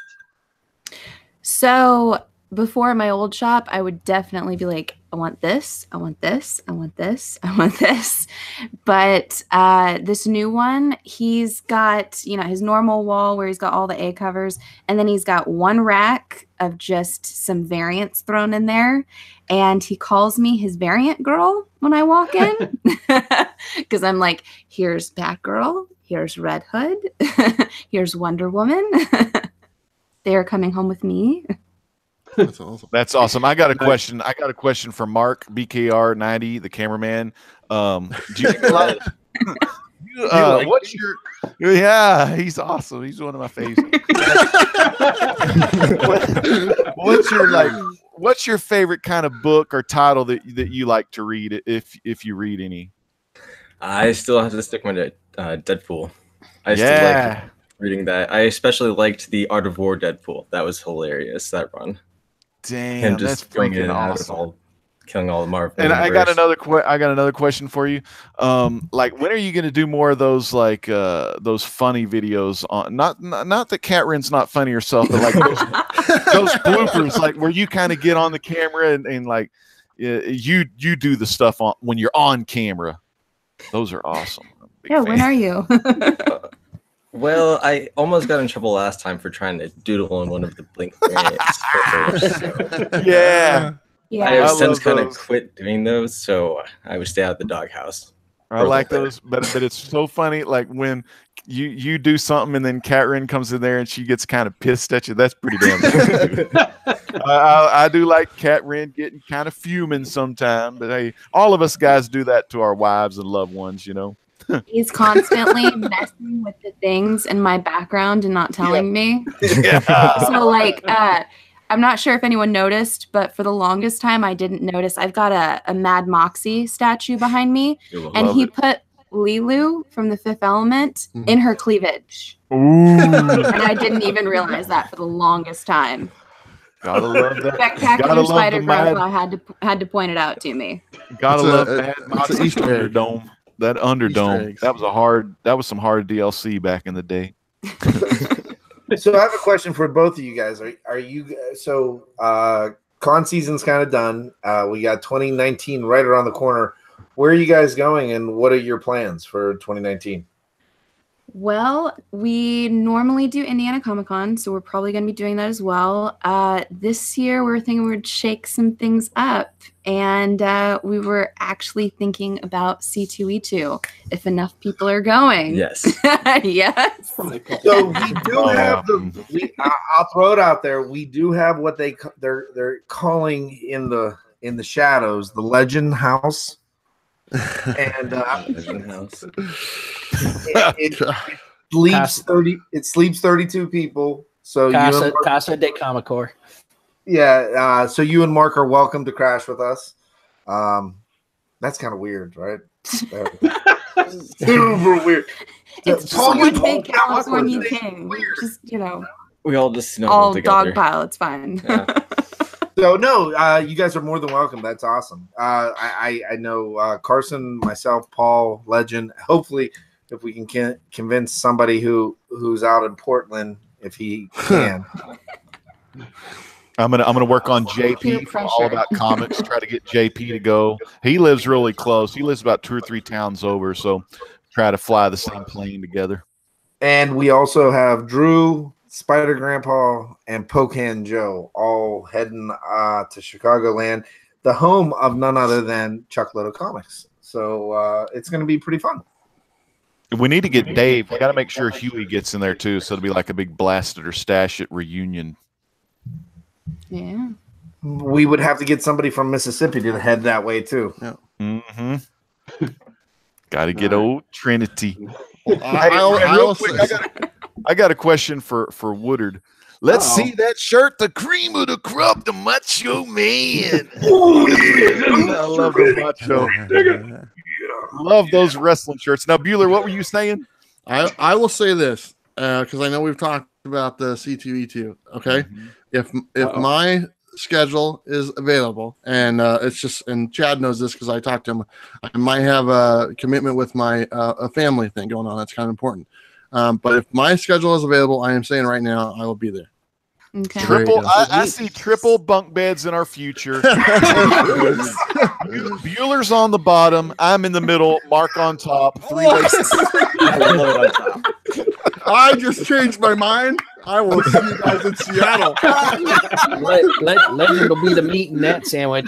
So before my old shop, I would definitely be I want this, I want this, I want this, I want this. But this new one, he's got, his normal wall where he's got all the A covers, and then he's got one rack of just some variants thrown in there. And he calls me his variant girl when I walk in. Because I'm here's Batgirl, here's Red Hood, here's Wonder Woman. They're coming home with me. That's awesome. That's awesome. I got a question. For Mark BKR 90, the cameraman. Do you what's your? Yeah, he's awesome. He's one of my favorites. What's your favorite kind of book or title that you like to read if you read any? I still have to stick my Deadpool. I still like reading that. I especially liked the Art of War Deadpool. That was hilarious. That run. Damn, him just that's bringing freaking awesome. Killing all the Marvel. And I got another question for you. When are you going to do more of those those funny videos on not that Katren's not funny herself, but those bloopers where you kind of get on the camera and you do the stuff when you're on camera. Those are awesome. Yeah, when are you? Well, I almost got in trouble last time for trying to doodle in one of the Blink variants. Yeah. Yeah. I have since kind of quit doing those, so I would stay out of the doghouse. I like those, but it's so funny. When you do something and then Katren comes in there and she gets kind of pissed at you. That's pretty damn good. I do like Katren getting kind of fuming sometime, but hey, all of us guys do that to our wives and loved ones, He's constantly messing with the things in my background and not telling me. Yeah. So I'm not sure if anyone noticed, but for the longest time, I didn't notice. I've got a Mad Moxie statue behind me, and he put Lilu from The Fifth Element in her cleavage. Ooh. And I didn't even realize that for the longest time. Gotta love that. Spectacular Spider Grandpa had to point it out to me. Gotta love that. It's an Easter egg. Underdome. That Underdome. That was some hard DLC back in the day. So I have a question for both of you guys. Are you so con season's kind of done? We got 2019 right around the corner. Where are you guys going, and what are your plans for 2019? Well, we normally do Indiana Comic Con, so we're probably going to be doing that as well. This year, we're thinking we'd shake some things up, and we were actually thinking about C2E2 if enough people are going. Yes. Yes. So we do have I'll throw it out there. We do have what they're calling in the shadows the Legend House. And Legend House. it sleeps 32 people. So Casa de Comicore. Yeah, so you and Mark are welcome to crash with us. That's kind of weird, right? Super weird. It's just one big California thing. Just, We all just all together. dogpile. It's fine. Yeah. So no, you guys are more than welcome. That's awesome. I know Carson, myself, Paul, Legend. Hopefully, if we can convince somebody who's out in Portland, if he can. I'm gonna work on JP for All About Comics. Try to get JP to go. He lives really close. He lives about 2 or 3 towns over. So try to fly the same plane together. And we also have Drew, Spider Grandpa, and Pocan Joe all heading to Chicagoland, the home of none other than Chuck Little Comics. So it's going to be pretty fun. We need to get Dave. We got to make sure Huey gets in there too, so it'll be like a big blast it or stash it reunion. Yeah. We would have to get somebody from Mississippi to head that way too. Yeah. Mm-hmm. Got to get old Trinity. I got a question for Woodard. Let's see that shirt, the cream of the crop, the macho man. I love the macho. Love those wrestling shirts. Now, Bueller, what were you saying? I will say this because I know we've talked about the C2E2. Okay, if my schedule is available, and it's just, and Chad knows this because I talked to him, I might have a commitment with my a family thing going on. That's kind of important. But if my schedule is available, I am saying right now I will be there. Okay. I see triple bunk beds in our future. Bueller's on the bottom. I'm in the middle. Mark on top. 3-way. I just changed my mind. I will see you guys in Seattle. Legend will be the meat in that sandwich.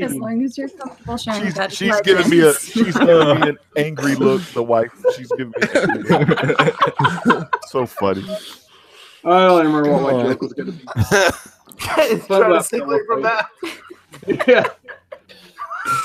As long as you're comfortable showing that. She's giving me an angry look. The wife. She's giving me an angry look. So funny. I don't remember what my joke was going to be. It's trying to stay away from that. Yeah.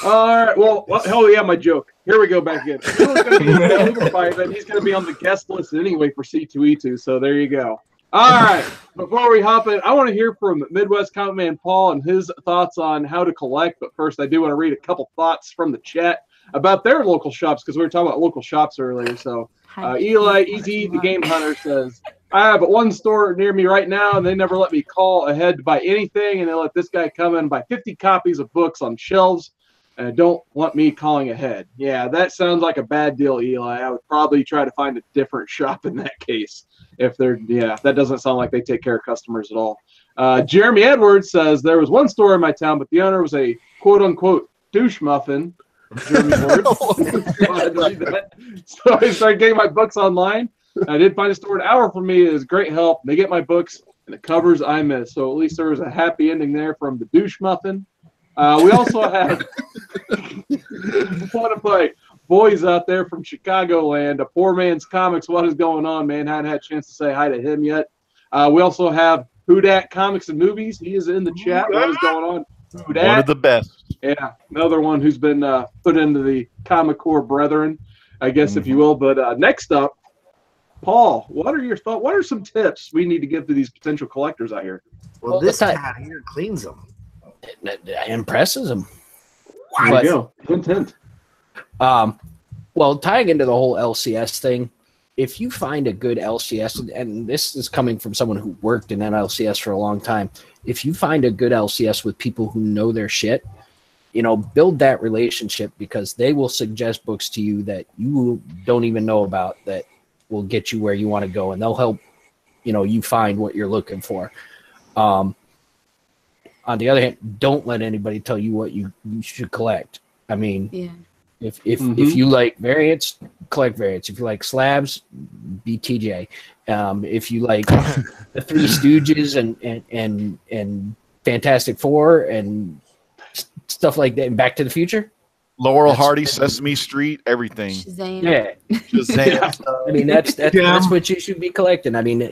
All right. Well, hell yeah, my joke. Here we go back in. He's going to be on the guest list anyway for C2E2. So there you go. All right. Before we hop in, I want to hear from Midwest Comic Man Paul and his thoughts on how to collect. But first, I do want to read a couple thoughts from the chat about their local shops because we were talking about local shops earlier. So Eli Easy, the Game Hunter, says, I have one store near me right now, and they never let me call ahead to buy anything, and they let this guy come in and buy 50 copies of books on shelves, and don't want me calling ahead. Yeah, that sounds like a bad deal, Eli. I would probably try to find a different shop in that case. If they're, that doesn't sound like they take care of customers at all. Jeremy Edwards says, there was one store in my town, but the owner was a quote-unquote douche muffin. Jeremy's words. So I started getting my books online. I did find a store an hour from me. It was great help. They get my books and the covers I miss. So at least there was a happy ending there from the douche muffin. We also had one of my boys out there from Chicagoland, a poor man's comics. What is going on, man? Hadn't had a chance to say hi to him yet. We also have Hudat Comics and Movies. He is in the chat. What is going on? Hudat. One of the best. Yeah, another one who's been put into the Comic Core brethren. I guess, if you will. But next up, Paul, what are your thoughts? What are some tips we need to give to these potential collectors out here? Well, this cat here cleans them. It impresses them. There you go. Hint, hint. Well, tying into the whole LCS thing, if you find a good LCS, and this is coming from someone who worked in an LCS for a long time, if you find a good LCS with people who know their shit, build that relationship, because they will suggest books to you that you don't even know about that will get you where you want to go, and they'll help, you find what you're looking for. On the other hand, don't let anybody tell you what you should collect. I mean, Yeah. if you like variants, collect variants. If you like slabs, be TJ. If you like the Three Stooges and Fantastic Four and stuff like that, and Back to the Future, Laurel Hardy, Sesame Street, everything. Shazam. yeah. Shazam. I mean, that's what you should be collecting. I mean,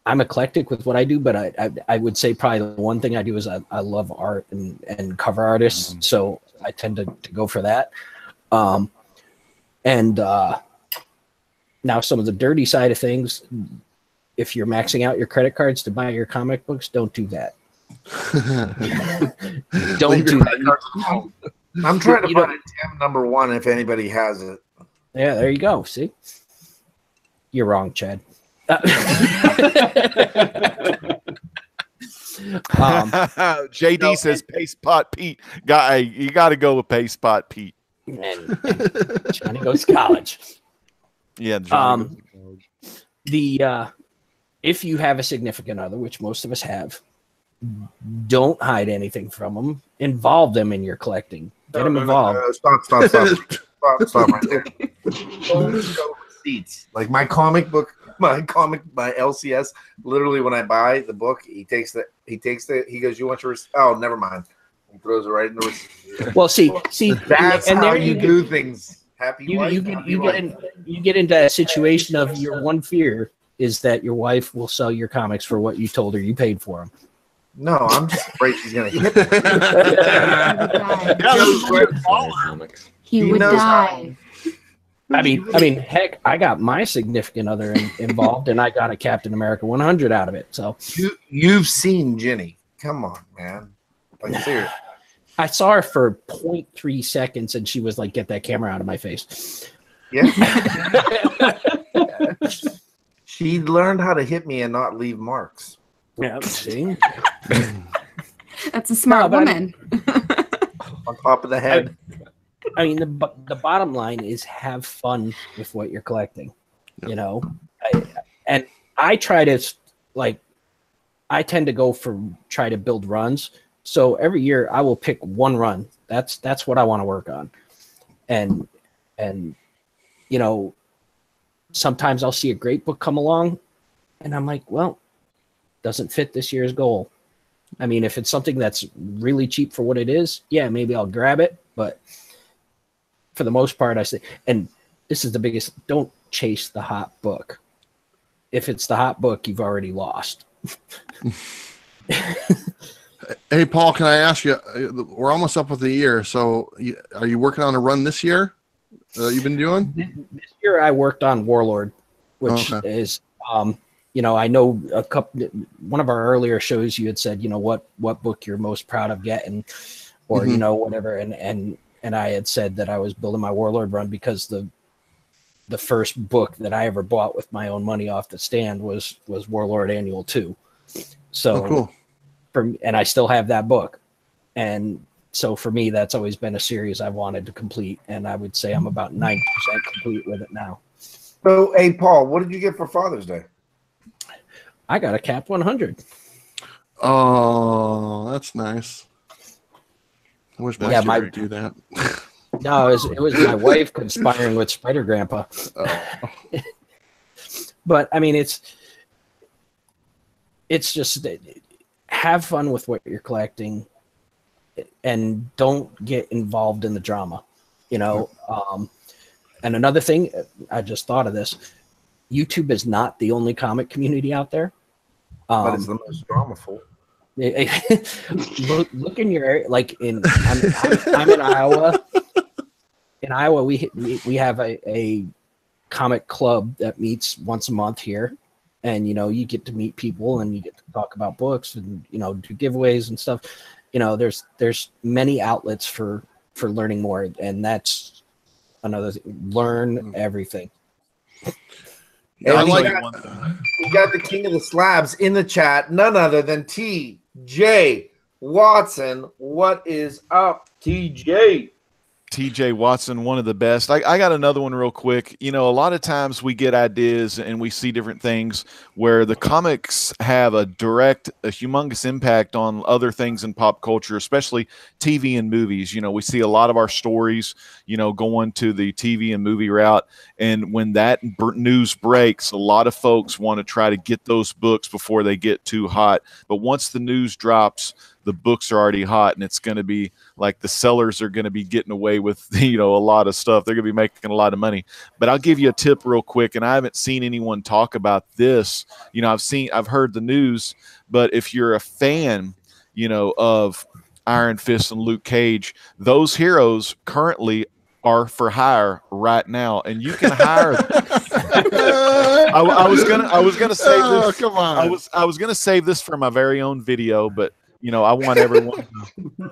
I'm eclectic with what I do, but I would say probably the one thing I do is I love art and cover artists, so I tend to go for that. Now some of the dirty side of things, if you're maxing out your credit cards to buy your comic books, don't do that. Don't do that. I'm trying to find Tim #1 if anybody has it. Yeah, there you go. See? You're wrong, Chad. JD says Paste Pot Pete. You got to go with Paste Pot Pete. And Johnny goes to college. Yeah. Johnny if you have a significant other, which most of us have, don't hide anything from them. Involve them in your collecting. Get them involved. Stop right there. Receipts. Like my LCS, literally when I buy the book, he goes, you want your receipt? Oh, never mind. He throws it right in the receipt. Well, see, that's and how there you do things. You get into a situation of your one fear is that your wife will sell your comics for what you told her you paid for them. No, I'm just afraid she's gonna hit He would die. I mean, heck, I got my significant other involved, and I got a Captain America 100 out of it. So you've seen Jenny? Come on, man! Like seriously. I saw her for 0.3 seconds, and she was like, "Get that camera out of my face." Yeah. She learned how to hit me and not leave marks. Yeah, see. That's a smart woman. On top of the head. I mean, the bottom line is have fun with what you're collecting. I try to I tend to go for try to build runs. So every year I will pick one run. That's what I want to work on. And sometimes I'll see a great book come along and I'm like, well, doesn't fit this year's goal. I mean, if it's something that's really cheap for what it is, yeah, maybe I'll grab it. But for the most part, I say, and this is the biggest, don't chase the hot book. If it's the hot book, you've already lost. Hey, Paul, can I ask you, we're almost up with the year. So are you working on a run this year you've been doing? This year I worked on Warlord, which is, I know one of our earlier shows you had said, what book you're most proud of getting or, whatever. And I had said that I was building my Warlord run because the first book that I ever bought with my own money off the stand was Warlord Annual 2. So cool. And I still have that book. And so for me, that's always been a series I wanted to complete. And I would say I'm about 90% complete with it now. So, hey, Paul, what did you get for Father's Day? I got a Cap 100. Oh, that's nice. I wish my sister would do that. No, it was my wife conspiring with Spider Grandpa. Oh. But I mean, it's just have fun with what you're collecting, and don't get involved in the drama. And another thing, I just thought of this: YouTube is not the only comic community out there. But it's the most dramaful. Look in your area. Like I'm in Iowa. in Iowa, we have a comic club that meets once a month here, and you get to meet people and you get to talk about books and do giveaways and stuff. There's many outlets for learning more, and that's another thing. Learn everything. And we got the king of the slabs in the chat, none other than TJ Watson. What is up, TJ? TJ Watson, one of the best. I got another one real quick. A lot of times we get ideas and we see different things where the comics have a humongous impact on other things in pop culture, especially TV and movies. We see a lot of our stories, going to the TV and movie route. And when that news breaks, a lot of folks want to try to get those books before they get too hot. But once the news drops, the books are already hot, and it's going to be like the sellers are going to be getting away with, a lot of stuff. They're going to be making a lot of money. But I'll give you a tip real quick, and I haven't seen anyone talk about this. I've heard the news, but if you're a fan, of Iron Fist and Luke Cage, those heroes currently are for hire right now, and you can hire them. I was gonna save this. Oh, come on. I was gonna save this for my very own video, but I want everyone.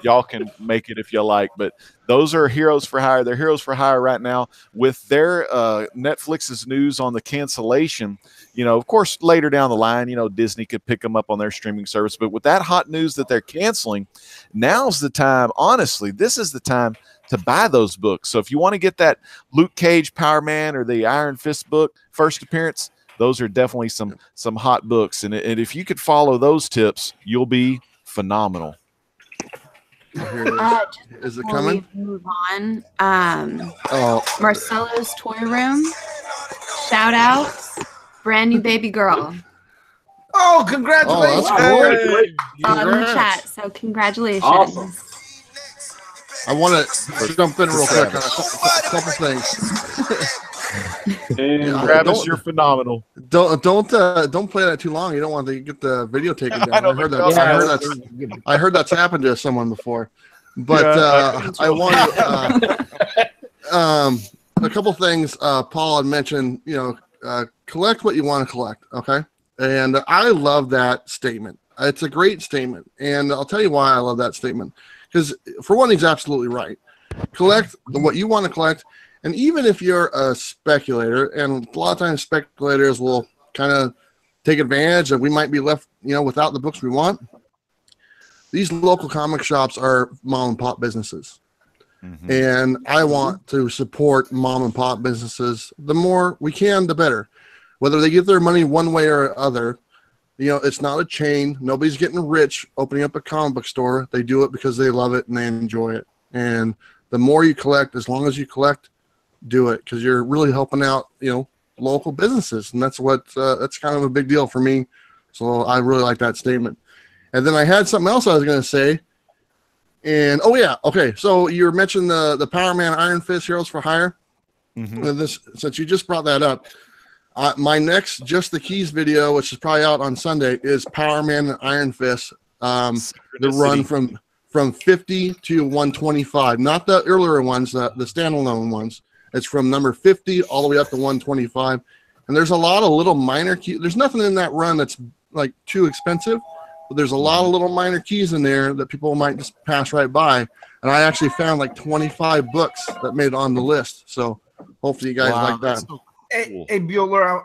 Y'all can make it if you like, but those are heroes for hire. They're heroes for hire right now with their Netflix's news on the cancellation. Of course, later down the line, Disney could pick them up on their streaming service. But with that hot news that they're canceling, now's the time. Honestly, this is the time to buy those books. So if you want to get that Luke Cage Power Man or the Iron Fist book, first appearance, those are definitely some hot books. And if you could follow those tips, you'll be phenomenal. Is it coming? We move on. Marcelo's Toy Room. Shout out. Brand new baby girl. Oh, congratulations! In the chat. So congratulations. Awesome. I want to jump in real quick on a couple things. And Travis, you're phenomenal. Don't play that too long. You don't want to get the video taken down. I heard that's happened to someone before. But I want a couple things. Paul had mentioned, collect what you want to collect. Okay, and I love that statement. It's a great statement, and I'll tell you why I love that statement. Because for one, he's absolutely right. Collect what you want to collect. And even if you're a speculator, and a lot of times speculators will kind of take advantage of, we might be left, without the books we want. These local comic shops are mom and pop businesses. Mm-hmm. And I want to support mom and pop businesses. The more we can, the better. Whether they get their money one way or other, it's not a chain. Nobody's getting rich opening up a comic book store. They do it because they love it and they enjoy it. And the more you collect, as long as you collect, do it, because you're really helping out, local businesses. And that's kind of a big deal for me. So I really like that statement. And then I had something else I was going to say. And, okay. So you mentioned the Power Man Iron Fist Heroes for Hire. Mm-hmm. And since you just brought that up, my next Just the Keys video, which is probably out on Sunday, is Power Man and Iron Fist. The run from 50 to 125, not the earlier ones, the standalone ones. It's from number 50 all the way up to 125. And there's a lot of little minor keys. There's nothing in that run that's like too expensive, but there's a lot of little minor keys in there that people might just pass right by. And I actually found like 25 books that made it on the list. So hopefully you guys like that. So cool. Hey, Bueller,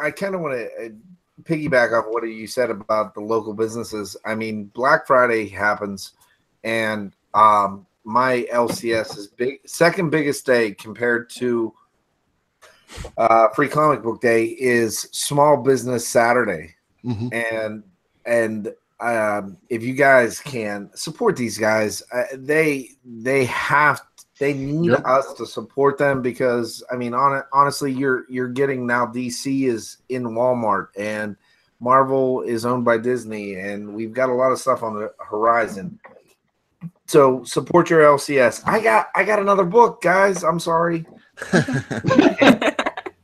I kind of want to piggyback off what you said about the local businesses. I mean, Black Friday happens, and my LCS is second biggest day compared to Free Comic Book Day is Small Business Saturday. Mm-hmm. And if you guys can support these guys, they need us to support them, because I mean, honestly, you're getting now DC is in Walmart and Marvel is owned by Disney, and we've got a lot of stuff on the horizon. So support your LCS. I got another book, guys. I'm sorry.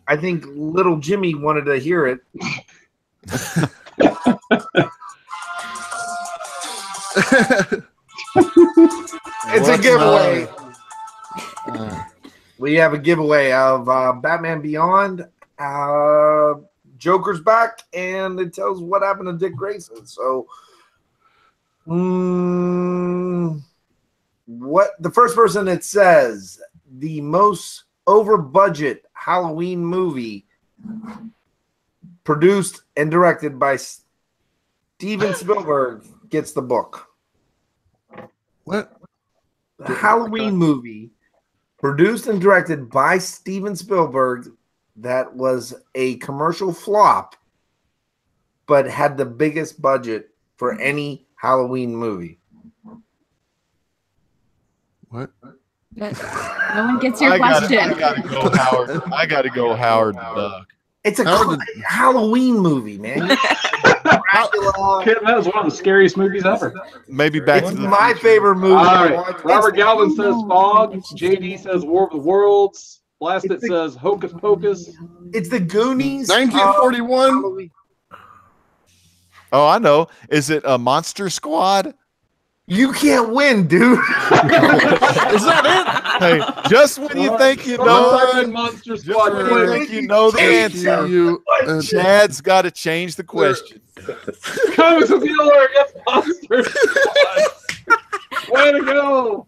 I think little Jimmy wanted to hear it. It's a giveaway. we have a giveaway of Batman Beyond. Joker's back, and it tells what happened to Dick Grayson. So, what the first person that says the most over budget Halloween movie produced and directed by Steven Spielberg gets the book. What? The Halloween movie produced and directed by Steven Spielberg that was a commercial flop, but had the biggest budget for any Halloween movie. What? No one gets your question. I gotta go, Howard. I gotta go, Howard. It's a Halloween movie, man. Dracula. Kid, that was one of the scariest movies ever. Maybe Back It's to the my Future. favorite movie. All right. Robert Galvin says Fog. JD says War of the Worlds. Blasted says Hocus Pocus. It's the Goonies. 1941. Oh, I know. Is it a Monster Squad? You can't win, dude. Is that Hey, just when you think you know, Monster just Squad. when you think you know the answer, Chad's got to change the question. Comics of Mueller against Monster Squad. Way to go.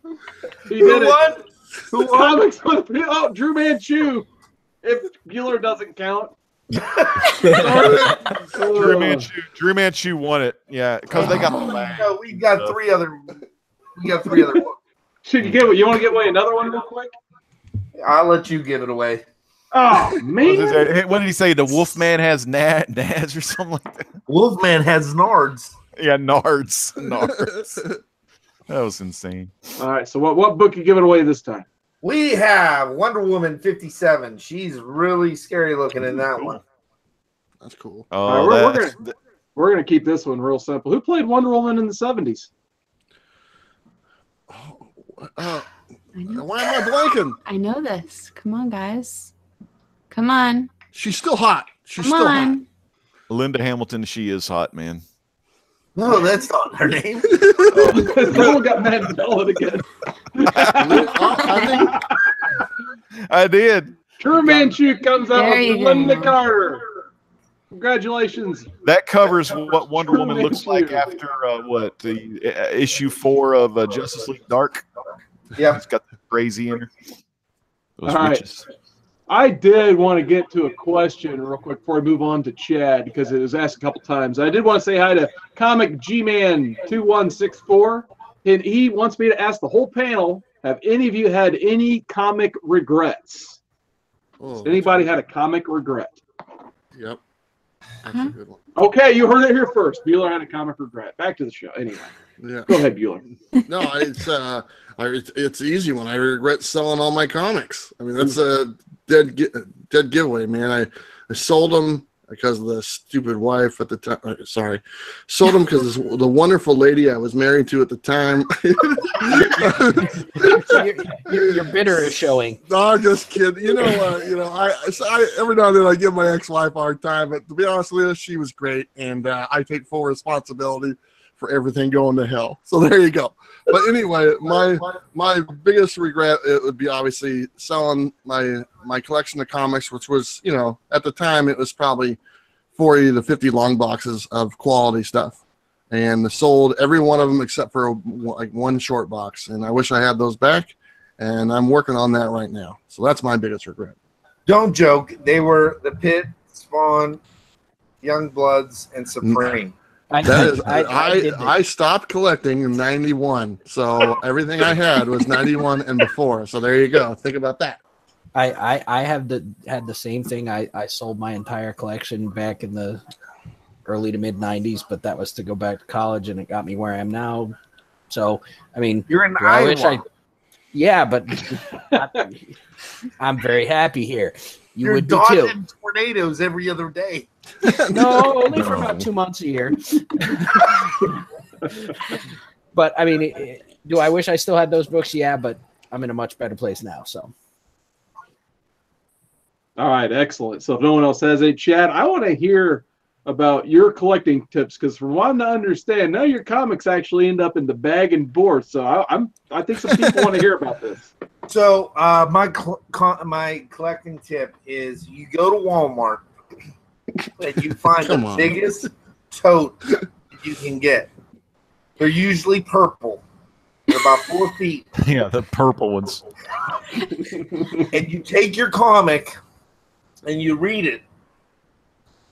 He did it. Who Comics with Drew Manchu. If Bueller doesn't count. Drew Manchu won it. Yeah, because they got the lag. No, we got three other. Books. Should you get? You want to give away another one real quick? I'll let you give it away. Oh man! What did he say? The Wolfman has nads or something like that. Wolfman has nards. Yeah, nards. That was insane. All right. So what book you giving away this time? We have Wonder Woman 57. She's really scary looking in that one. That's cool. Oh, All right, we're gonna keep this one real simple. Who played Wonder Woman in the 70s? Why am I blanking? I know this. Come on, guys. Come on. She's still hot. She's Come still on. Linda Hamilton. She is hot, man. No, that's not her name. Someone got mad and spell it again. I did. Drew Manchu comes out There with you Linda go. Carter. Congratulations. That covers what Wonder Woman looks like after the issue 4 of Justice League Dark. Yeah, It's got the crazy in her. Those All right. witches. I did want to get to a question real quick before I move on to Chad because it was asked a couple times. I did want to say hi to Comic G-Man 2164, and he wants me to ask the whole panel: have any of you had any comic regrets? Oh, Has anybody had a comic regret? Yep. That's a good one. Okay, you heard it here first. Bueller had a comic regret. Back to the show. Anyway, Yeah. go ahead, Bueller. No, it's an easy one. I regret selling all my comics. I mean, that's a dead giveaway, man. I sold them because of the stupid wife at the time. Sorry, sold them because the wonderful lady I was married to at the time. Your bitter is showing. No, I'm just kidding. I every now and then I give my ex-wife a hard time, but to be honest with you, she was great, and I take full responsibility for everything going to hell. So there you go. But anyway, my biggest regret, it would be obviously selling my collection of comics, which was, at the time it was probably 40 to 50 long boxes of quality stuff, and sold every one of them except for like one short box. And I wish I had those back, and I'm working on that right now. So that's my biggest regret. don't joke. They were the Pit, Spawn, Young Bloods, and Supreme. I stopped collecting in 91, so everything I had was 91 and before. So there you go. Think about that. I had the same thing. I sold my entire collection back in the early to mid 90s, but that was to go back to college, and it got me where I am now. So I mean, You're in Iowa. Yeah, but I'm very happy here. You're would be too. dodging tornadoes every other day. No, only for about 2 months a year. But I mean, do I wish I still had those books? Yeah, but I'm in a much better place now. So, all right, excellent. So if no one else has any, Chad, I want to hear about your collecting tips, because from what I understand, now your comics actually end up in the bag and board. So I think some people want to hear about this. So my collecting tip is you go to Walmart and you find the biggest tote you can get. They're usually purple. They're about 4 feet. Yeah, the purple ones. And you take your comic and you read it,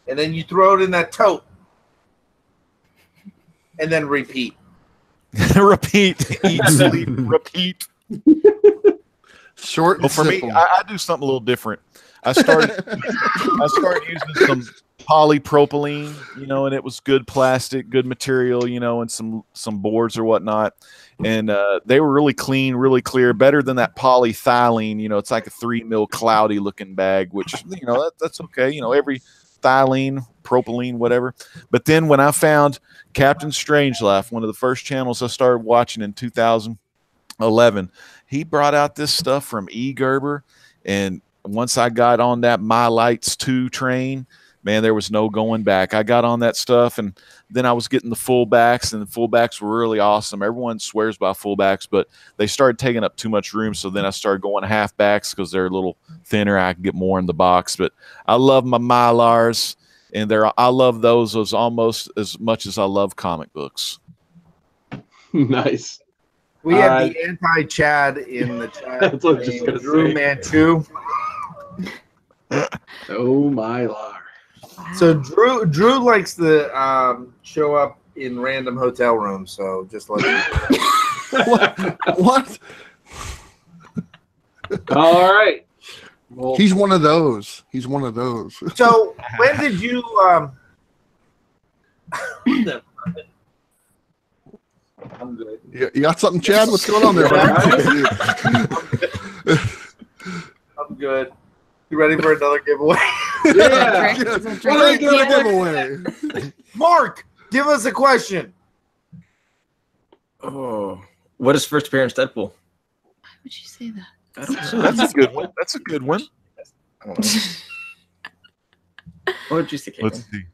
and then you throw it in that tote, and then repeat. Repeat. Eat, sleep, repeat. Short. Well, for me, I do something a little different. I started using some polypropylene, and it was good plastic, good material, and some boards or whatnot. And they were really clean, really clear, better than that polyethylene. It's like a 3 mil cloudy looking bag, which, that's okay. Every ethylene, propylene, whatever. But then when I found Captain Strangelove, one of the first channels I started watching in 2011, he brought out this stuff from E. Gerber. And once I got on that My Lights 2 train, man, there was no going back. I got on that stuff, and then I was getting the fullbacks, and the fullbacks were really awesome. Everyone swears by fullbacks, but they started taking up too much room, so then I started going halfbacks because they're a little thinner. I can get more in the box, but I love my Mylars, and I love those as almost as much as I love comic books. Nice. We have the anti-Chad in the chat. Drew Manchu. Oh my Lord. So Drew likes to show up in random hotel rooms. So just let me What? All right. Well, He's one of those. He's one of those. So when did you I'm good. You got something, Chad? What's going on there, buddy? I'm good. You ready for another giveaway? yeah. Great giveaway. Mark, give us a question. Oh, what is first appearance Deadpool? Why would you say that? I don't know. That's a good one. That's a good one. I don't know. What did you think? Let's see.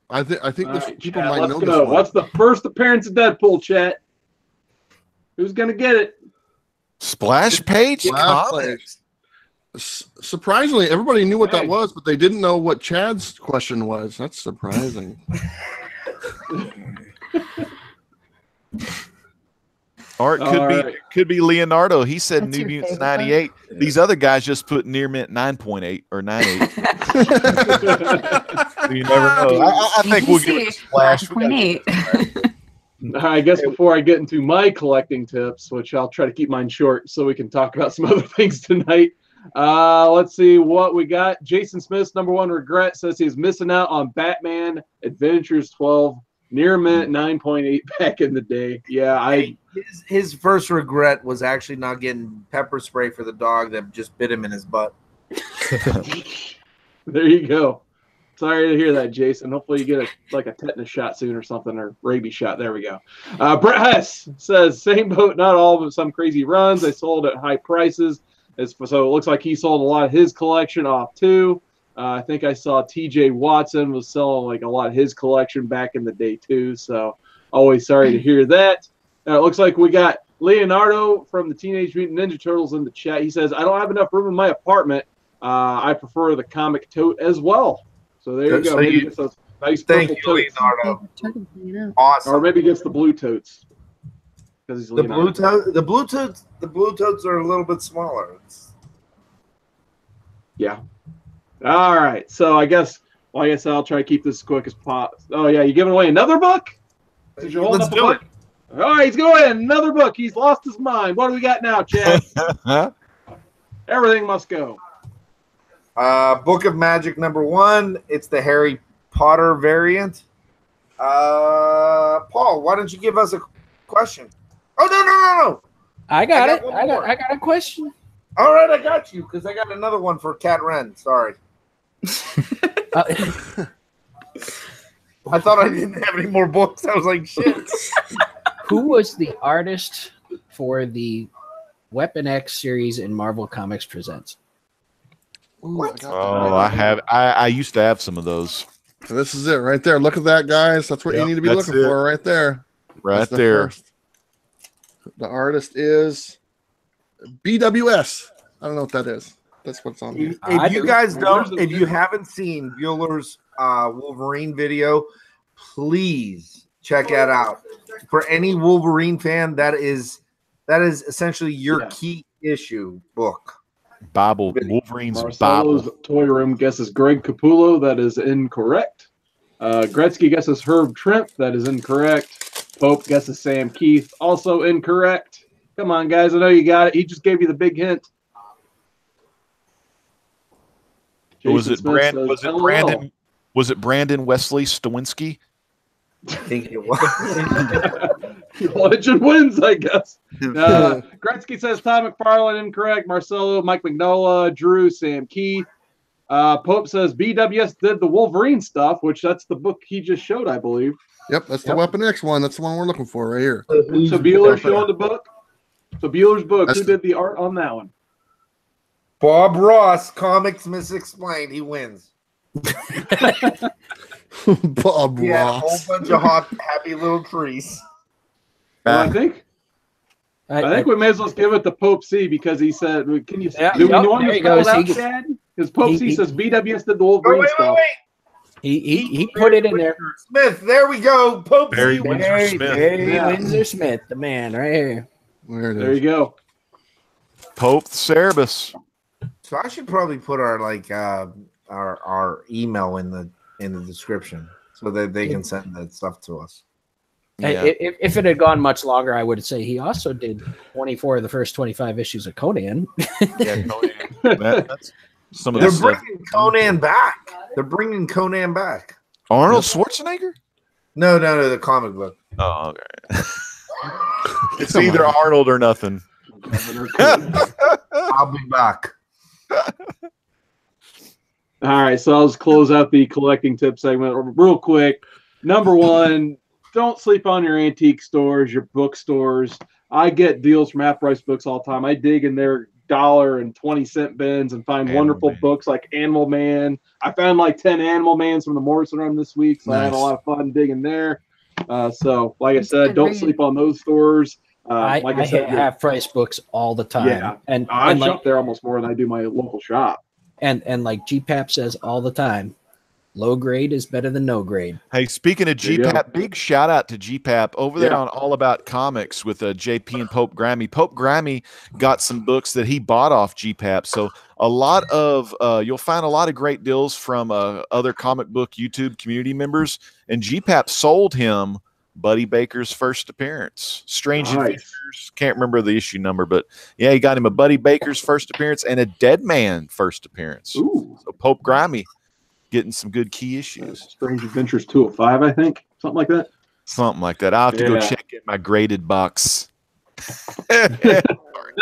I think All this, right, people chat, might let's know go. this one. What's the first appearance of Deadpool, chat? Who's gonna get it? Splash Page Last Comics. Surprisingly, everybody knew what that was, but they didn't know what Chad's question was. That's surprising. Or it could be Leonardo. He said That's New your Mutants favorite 98. one? These other guys just put Near Mint 9.8 or 9.8. So you never know. I think we'll give it a splash. We gotta get 9.8. I guess before I get into my collecting tips, which I'll try to keep mine short so we can talk about some other things tonight. Let's see what we got. Jason Smith's number one regret says he's missing out on Batman Adventures 12, Near Mint 9.8 back in the day. Yeah, His first regret was actually not getting pepper spray for the dog that just bit him in his butt. There you go. Sorry to hear that, Jason. Hopefully you get a tetanus shot soon or something, or rabies shot. There we go. Brett Hess says, same boat, not all of them, some crazy runs. They sold at high prices. So it looks like he sold a lot of his collection off too. I think I saw TJ Watson was selling like a lot of his collection back in the day too. So always sorry to hear that. It looks like we got Leonardo from the Teenage Mutant Ninja Turtles in the chat. He says, I don't have enough room in my apartment. I prefer the comic tote as well. So there you go. So Maybe get those nice Thank purple you, totes. Leonardo. Awesome. Or maybe gets the blue totes. Because he's The Leonardo. blue totes are a little bit smaller. Yeah. All right. So I guess I'll try to keep this as quick as possible. Oh yeah, you giving away another book? Since you're holding Let's up a do book? it. All right, he's going another book. He's lost his mind. What do we got now, Chad? Everything must go. Book of Magic number 1. It's the Harry Potter variant. Paul, why don't you give us a question? Oh no. I got I it. got I one got a question. All right, I got you because I got another one for Katren. Sorry. I thought I didn't have any more books. I was like, shit. Who was the artist for the Weapon X series in Marvel Comics Presents? Ooh, I used to have some of those. So this is it right there. Look at that, guys. That's what you need to be looking for right there. Right That's there. The artist is BWS. I don't know what that is. That's what's on here. If you guys don't, if you haven't seen Bueller's Wolverine video, please check that out. For any Wolverine fan, that is essentially your key issue book. Bible, Wolverine's Marcelo's Bible. Toy Room guesses Greg Capullo. That is incorrect. Gretzky guesses Herb Trimp. That is incorrect. Pope guesses Sam Keith. Also incorrect. Come on, guys. I know you got it. He just gave you the big hint. Was it Jason Smith says, Brandon? Was it Brandon Wesley Stawinski? I think it was. Legend wins, I guess. Gretzky says Todd McFarlane, incorrect. Marcelo, Mike Mignola, Drew, Sam Keith. Pope says BWS did the Wolverine stuff, which that's the book he just showed, I believe. Yep, that's the Weapon X one. That's the one we're looking for right here. So Bueller's showing the book. So Bueller's book. That's Who did the art on that one? Bob Ross, Comics Misexplained. He wins. Bob Yeah, a Ross. whole bunch of happy little trees. Well, I think we may as well give it to Pope C because he said, "Can you? Do we want to spell it out, Chad?" Because Pope C says BWS did the Wolverine stuff. He put it in there. Smith, there we go. Pope Barry C. Windsor Smith. Barry Windsor Smith, the man, right here. There it is. There you go. Pope Cerebus. So I should probably put our our email in the description so that they can send that stuff to us. Yeah. If it had gone much longer, I would say he also did 24 of the first 25 issues of Conan. Yeah, Conan. That's some of They're the stuff. bringing Conan back. They're bringing Conan back. Arnold Schwarzenegger? No, the comic book. Oh, okay. It's either Arnold or nothing. I'll be back. All right, so I'll just close out the collecting tip segment real quick. Number one, don't sleep on your antique stores, your bookstores. I get deals from Half Price Books all the time. I dig in their $1 and 20-cent bins and find wonderful books like Animal Man. I found like 10 Animal Mans from the Morrison Run this week, so I had a lot of fun digging there. So, like I said, don't sleep on those stores. I hit Half Price Books all the time. Yeah, and I like, shop there almost more than I do my local shop. And like GPAP says all the time, low grade is better than no grade. Hey, speaking of GPAP, big shout out to GPAP over there on All About Comics with JP and Pope Grammy. Pope Grammy got some books that he bought off GPAP. So a lot of you'll find a lot of great deals from other comic book YouTube community members. And GPAP sold him Buddy Baker's first appearance. Strange Adventures. Can't remember the issue number, but yeah, he got him a Buddy Baker's first appearance and a Dead Man first appearance. Ooh. So Pope Grammy getting some good key issues. Strange Adventures 205, I think. Something like that. Something like that. I'll have to go check in my graded box. And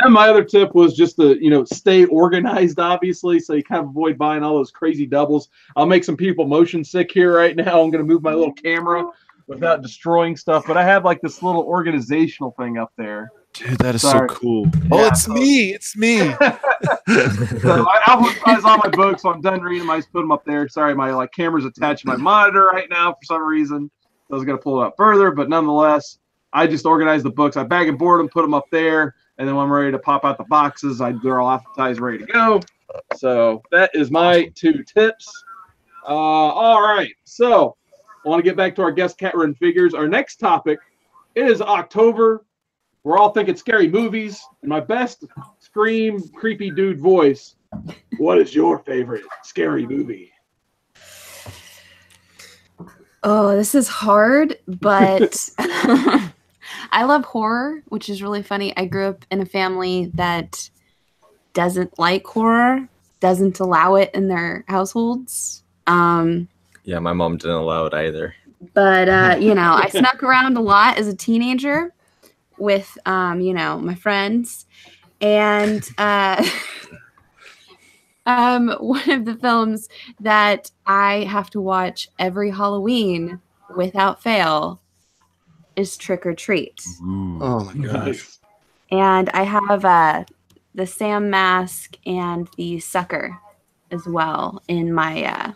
my other tip was just to, stay organized, obviously, so you kind of avoid buying all those crazy doubles. I'll make some people motion sick here right now. I'm going to move my little camera without destroying stuff, but I have like this little organizational thing up there. Dude, that is so cool. Yeah, it's me. It's me. So I alphabetize all my books, so I'm done reading them. I just put them up there. Sorry, my camera's attached to my monitor right now for some reason. I was going to pull it up further, but nonetheless, I just organize the books. I bag and board them, put them up there, and then when I'm ready to pop out the boxes, they're all alphabetized, ready to go. So that is my 2 tips. All right, so I want to get back to our guest Katren figures. Our next topic is October. We're all thinking scary movies. In my best scream, creepy dude voice, what is your favorite scary movie? Oh, this is hard, but I love horror, which is really funny. I grew up in a family that doesn't like horror, doesn't allow it in their households. Yeah, my mom didn't allow it either. But, I snuck around a lot as a teenager with, my friends. And one of the films that I have to watch every Halloween without fail is Trick or Treat. Ooh. Oh, my gosh. And I have the Sam mask and the sucker as well in my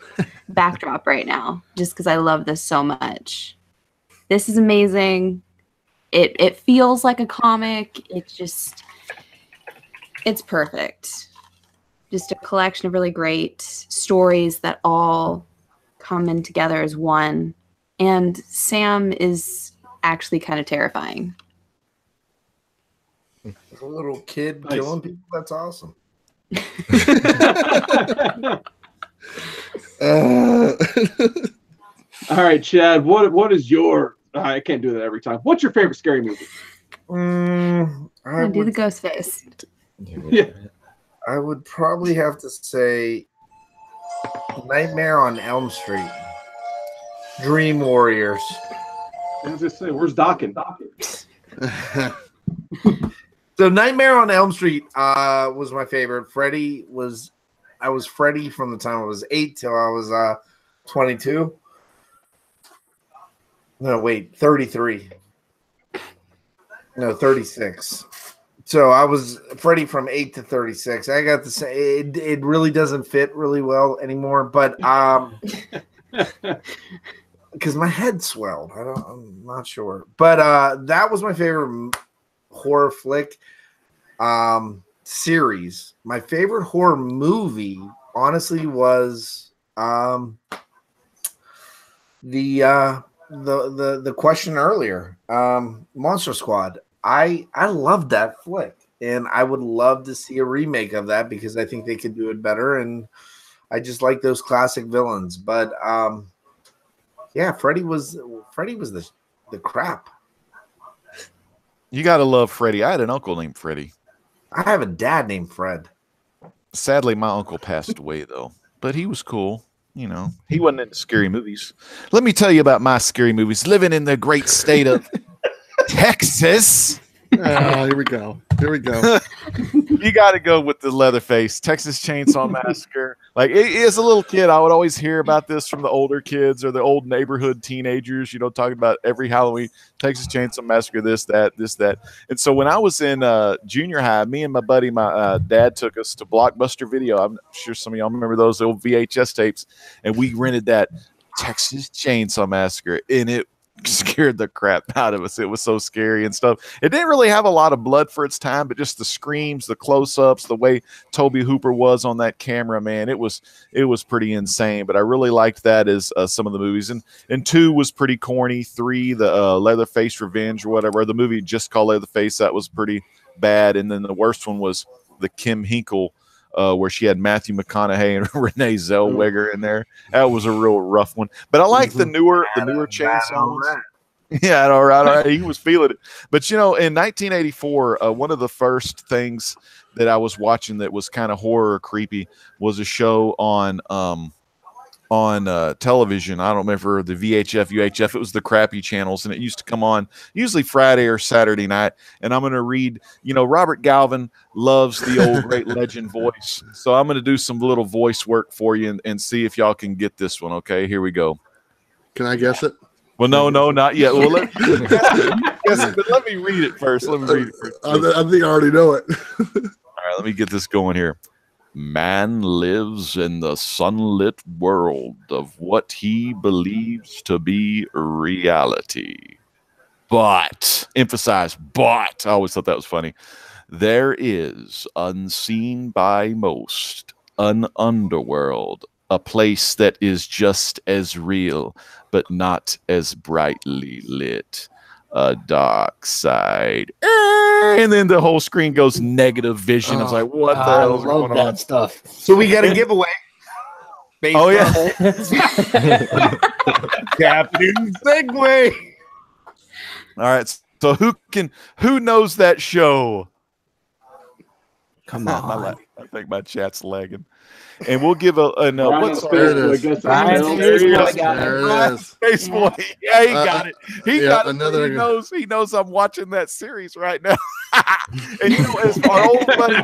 backdrop right now, just because I love this so much. This is amazing. It feels like a comic. It's just It's perfect. Just a collection of really great stories that all come in together as one. And Sam is actually kind of terrifying. A little kid Nice. killing people. That's awesome. All right, Chad. What is your? I can't do that every time. What's your favorite scary movie? I do the ghost face. Yeah. I would probably have to say Nightmare on Elm Street. Dream Warriors. I was just saying, where's Dockin? So Nightmare on Elm Street was my favorite. I was Freddy from the time I was 8 till I was 22. No, wait, 33. No, 36. So I was Freddy from 8 to 36. I got to say it really doesn't fit really well anymore, but because my head swelled. I'm not sure. But that was my favorite horror flick series. My favorite horror movie, honestly, was the question earlier, Monster Squad. I loved that flick, and I would love to see a remake of that because I think they could do it better, and I just like those classic villains. But yeah, Freddy was the crap. You gotta love Freddy. I had an uncle named Freddy. I have a dad named Fred. Sadly, my uncle passed away though, but he was cool. You know, he wasn't into scary movies. Let me tell you about my scary movies. Living in the great state of Texas. Oh, here we go. Here we go. You got to go with the Leatherface, Texas Chainsaw Massacre. Like, as a little kid, I would always hear about this from the older kids or the old neighborhood teenagers, you know, talking about every Halloween, Texas Chainsaw Massacre, this, that. And so when I was in junior high, me and my buddy, my dad took us to Blockbuster Video. I'm sure some of y'all remember those old VHS tapes. And we rented that Texas Chainsaw Massacre, and it scared the crap out of us. It was so scary and stuff. It didn't really have a lot of blood for its time, but just the screams, the close-ups, the way Toby Hooper was on that camera, man, it was pretty insane. But I really liked that as some of the movies. And 2 was pretty corny. 3, the Leatherface Revenge or whatever, the movie just called Leatherface, that was pretty bad. And then the worst one was the Kim Hinkle, where she had Matthew McConaughey and Renee Zellweger in there. That was a real rough one. But I like the newer Chainsaw ones. Yeah, all right. He was feeling it. But, you know, in 1984, one of the first things that I was watching that was kind of horror creepy was a show on television. I don't remember the VHF, UHF. It was the crappy channels, and it used to come on usually Friday or Saturday night. And I'm going to read, you know, Robert Galvin loves the old great legend voice. So I'm going to do some little voice work for you and see if y'all can get this one. Okay, here we go. Can I guess it? Well, no, not yet. Well, let me read it first. Let me read it first. I think I already know it. All right, let me get this going here. Man lives in the sunlit world of what he believes to be reality. But, emphasize, but, I always thought that was funny. There is, unseen by most, an underworld, a place that is just as real, but not as brightly lit. A dark side. And then the whole screen goes negative vision. I was like, what the hell is going on? That stuff. So we got a giveaway. Oh, yeah. Captain Segway. All right. So who knows that show? Come on. I think my chat's lagging. And we'll give a no. What's There it is. There you go. There it is. Baseball. Yeah, he got it. He got it. Another. He knows I'm watching that series right now. And you know, as our old buddy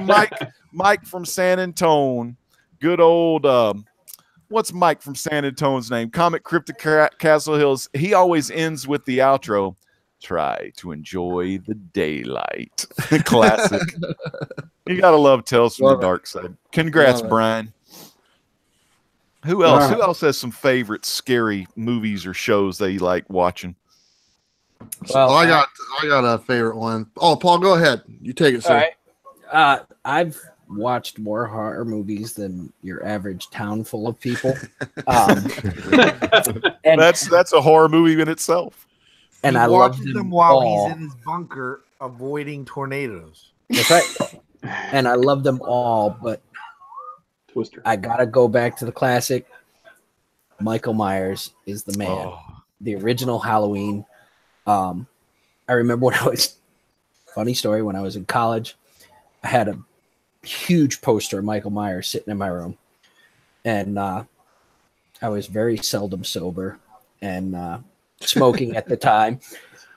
Mike from San Antone, good old what's Mike from San Antone's name? Comic Cryptic Castle Hills. He always ends with the outro. Try to enjoy the daylight. Classic. You gotta love Tales from the Dark Side. Congrats, Brian. Who else? Who else has some favorite scary movies or shows they like watching? Well, I got a favorite one. Oh, Paul, go ahead. You take it, sir. All right. I've watched more horror movies than your average town full of people. And That's a horror movie in itself. and He I love watches them them while all. he's in his bunker avoiding tornadoes. That's right. And I love them all, but Twister. I gotta go back to the classic. Michael Myers is the man. Oh. The original Halloween. I remember when I was funny story when I was in college, I had a huge poster of Michael Myers sitting in my room, and I was very seldom sober and smoking at the time.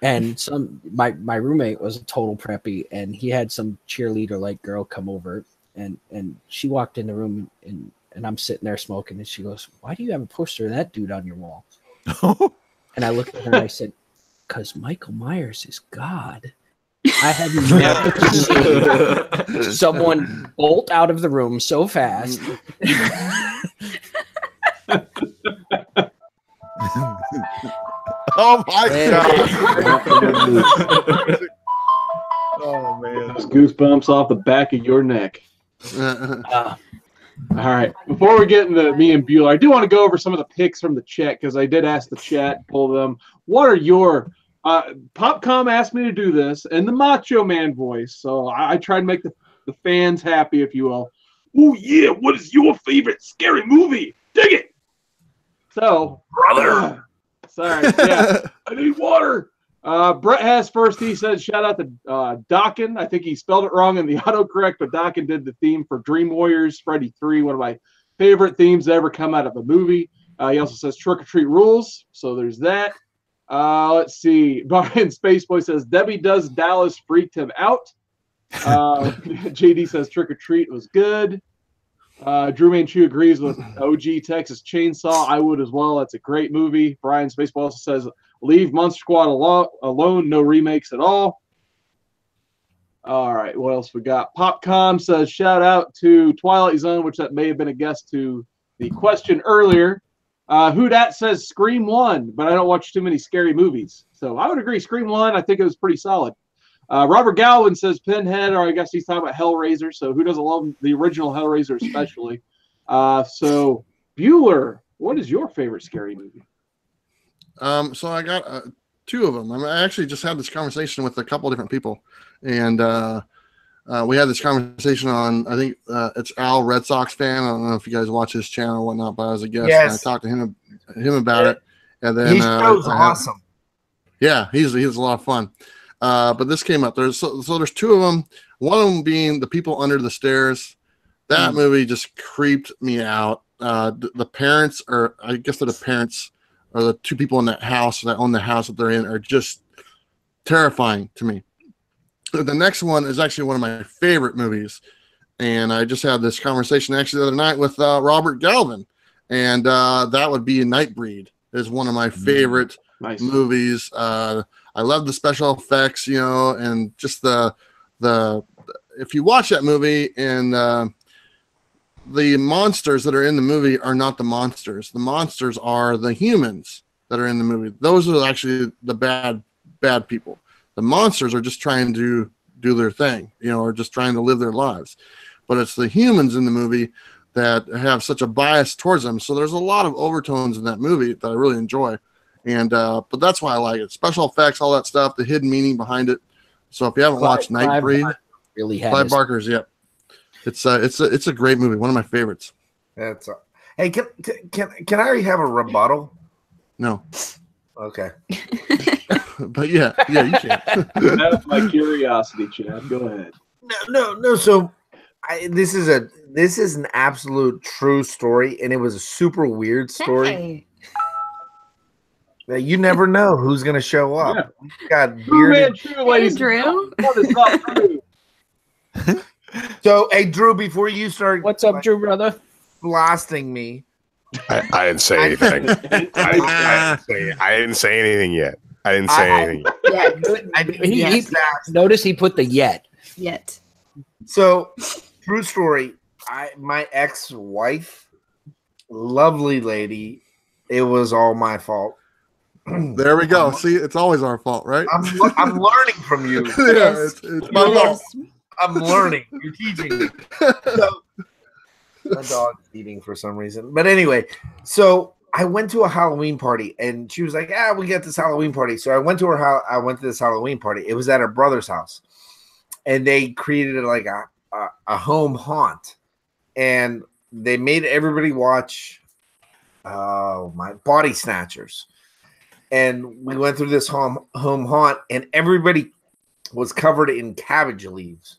And my roommate was a total preppy, and he had some cheerleader like girl come over, and she walked in the room, and I'm sitting there smoking, and she goes, "Why do you have a poster of that dude on your wall?" And I looked at her and I said, "Because Michael Myers is God." I have never seen someone bolt out of the room so fast. Oh my god! Oh man! Those goosebumps off the back of your neck. All right. Before we get into me and Bueller, I do want to go over some of the picks from the chat because I did ask the chat, pull them. What are your Popcom asked me to do this in the Macho Man voice, so I tried to make the fans happy, if you will. Oh yeah, what is your favorite scary movie? Dig it. So, brother. Sorry, yeah, I need water. Brett has first. He said, shout out to Dokken. I think he spelled it wrong in the autocorrect, but Dokken did the theme for Dream Warriors, Freddy 3, one of my favorite themes to ever come out of a movie. He also says Trick or Treat rules, so there's that. Let's see. Brian Spaceboy says, Debbie Does Dallas freaked him out. JD says Trick or Treat was good. Drew Manchu agrees with OG Texas Chainsaw. I would as well. That's a great movie. Brian Spaceball also says, leave Monster Squad alone. No remakes at all. All right. What else we got? Popcom says, shout out to Twilight Zone, which that may have been a guest to the question earlier. Who Dat says Scream 1, but I don't watch too many scary movies. So I would agree. Scream 1, I think it was pretty solid. Robert Galvin says Pinhead, or I guess he's talking about Hellraiser. So who doesn't love the original Hellraiser especially? So Bueller, what is your favorite scary movie? So I got two of them. I actually just had this conversation with a couple of different people, and we had this conversation on, I think it's Al, Red Sox fan. I don't know if you guys watch his channel or whatnot, but I was a guest, and I talked to him about it. And then his show's awesome. Yeah, he's a lot of fun. But this came up. There's two of them. One of them being The People Under the Stairs. That movie just creeped me out. The parents, or I guess they're the parents, or the two people in that house that own the house that they're in, are just terrifying to me. The next one is actually one of my favorite movies, and I just had this conversation actually the other night with Robert Galvin, and that would be Nightbreed. Is one of my favorite movies. I love the special effects, and just the if you watch that movie, and the monsters that are in the movie are not the monsters. The monsters are the humans that are in the movie. Those are actually the bad people. The monsters are just trying to do their thing, or just trying to live their lives. But it's the humans in the movie that have such a bias towards them. So there's a lot of overtones in that movie that I really enjoy. And but that's why I like it. Special effects, all that stuff, the hidden meaning behind it. So if you haven't watched Nightbreed, Clive Barker's, it's a great movie, one of my favorites. That's hey, can I have a rebuttal? No. Okay. But yeah, you can. That's my curiosity, Chad. Go ahead. No. So this is an absolute true story, and it was a super weird story. Hey. You never know who's going to show up. Yeah. Got True man, bearded. true, ladies. Drew. What is not true? So, hey, Drew, before you start, What's up, Drew, brother? Blasting me. I didn't say anything. I didn't say anything yet. I didn't say anything yet. Notice he put the yet. Yet. So, true story. My ex-wife, lovely lady, it was all my fault. There we go. See, it's always our fault, right? I'm learning from you. Yeah, it's my fault. I'm learning. You're teaching me. So, my dog's eating for some reason. But anyway, so I went to a Halloween party, and she was like, we got this Halloween party. So I went to I went to this Halloween party. It was at her brother's house. And they created like a home haunt. And they made everybody watch my Body Snatchers. And we went through this home haunt, and everybody was covered in cabbage leaves.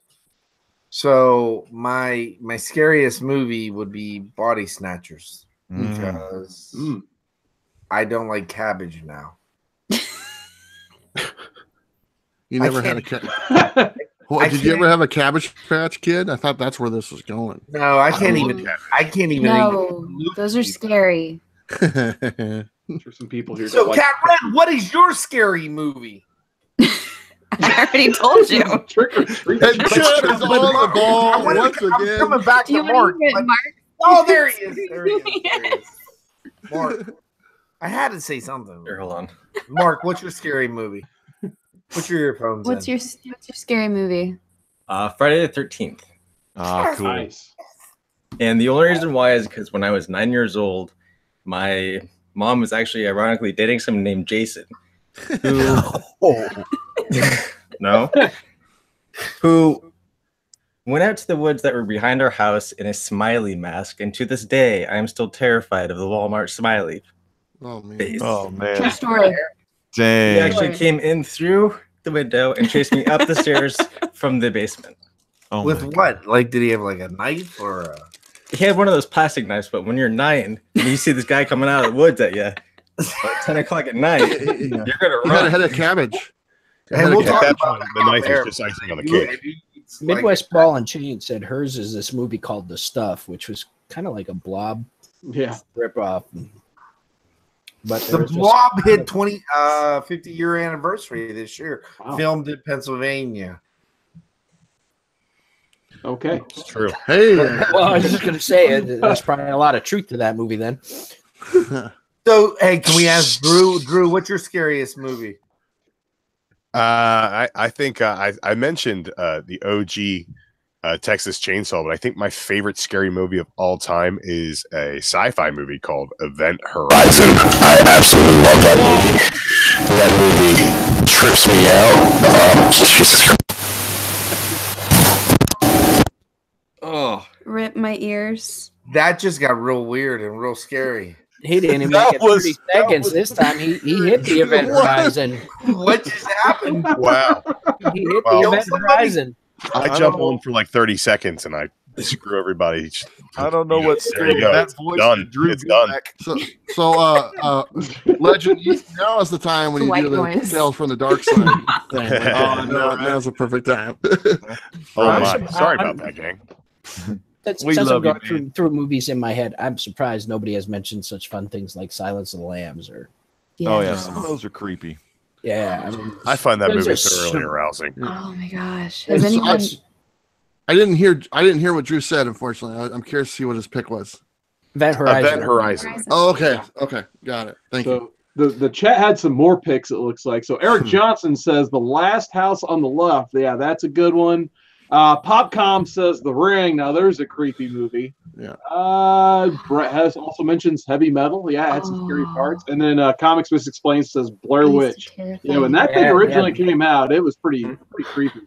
So my scariest movie would be Body Snatchers because I don't like cabbage now. You never had a cabbage. Well, did you ever have a Cabbage Patch Kid? I thought that's where this was going. No, I can't even. I can't even. No, those are scary. For some people here. So, Katren, what is your scary movie? I already told you. Trick or treat. And Chad is on the ball once I'm again. coming back to Mark. Oh, there he is. There he is. Mark, I had to say something. Here, hold on. Mark, what's your scary movie? Put your earphones What's your scary movie? Friday the 13th. Ah, cool. Nice. And the only reason why is because when I was 9 years old, my mom was actually ironically dating someone named Jason. Who, no, who went out to the woods that were behind our house in a smiley mask, and to this day, I am still terrified of the Walmart smiley face. Oh man! True story. He Dang! actually came in through the window and chased me up the stairs from the basement. Oh With my what? Like, did he have like a knife or a... He had one of those plastic knives, but when you're 9 and you see this guy coming out of the woods at you at 10 o'clock at night, you're gonna You had a run. head of cabbage. And we'll talk At that about point, that the knife off air. is just icing on the cake. It's Midwest Ball and Chain said hers is this movie called The Stuff, which was kind of like a Blob Yeah. ripoff. But The there's just- Blob hit 50-year anniversary this year. Wow. Filmed in Pennsylvania. Okay. It's true. Hey. Well, I was just going to say there's probably a lot of truth to that movie then. So, hey, can we ask Drew? Drew, what's your scariest movie? I think I mentioned the OG Texas Chainsaw, but I think my favorite scary movie of all time is a sci-fi movie called Event Horizon. I absolutely love that movie. That movie trips me out. Jesus Christ. Oh, Rip my ears. That just got real weird and real scary. He didn't even That make it was- 30 seconds this time. He hit the event horizon. What just happened? Wow. He hit Well, the event horizon. I jump on for like 30 seconds and I screw everybody. I don't know what's There you go. that It's voice. done. Drew It's done. back. So, Legend, now is the time when The you white do the noise. Tales from the Dark Side thing. Oh, no, now's the perfect time. Oh I'm my. sur- Sorry I'm- about that, gang. Since We I'm love you, going through movies in my head, I'm surprised nobody has mentioned such fun things like Silence of the Lambs or Oh yeah, some of those are creepy. I mean, I find that those movie are thoroughly so- arousing. Oh my gosh. Has It's- anyone I didn't hear what Drew said. Unfortunately, I'm curious to see what his pick was. Event Horizon. Event Horizon. Oh, okay, got it. Thank you. So the chat had some more picks, it looks like. So Eric Johnson says The Last House on the Left. Yeah, that's a good one. Popcom says The Ring. Now there's a creepy movie. Yeah. Brett has also mentions Heavy Metal. Yeah, it had some scary Oh. parts. And then Comics Miss Explains says Blair Witch. Yeah, when that thing Yeah, originally yeah. came out, it was pretty creepy.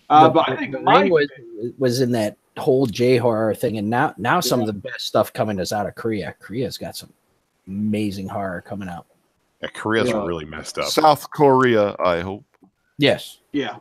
The- But I think the my Ring was in that whole J horror thing, and now some of the best stuff coming is out of Korea. Korea's got some amazing horror coming out. Yeah, Korea's Yeah. really messed up. South Korea, I hope. Yes. Yeah.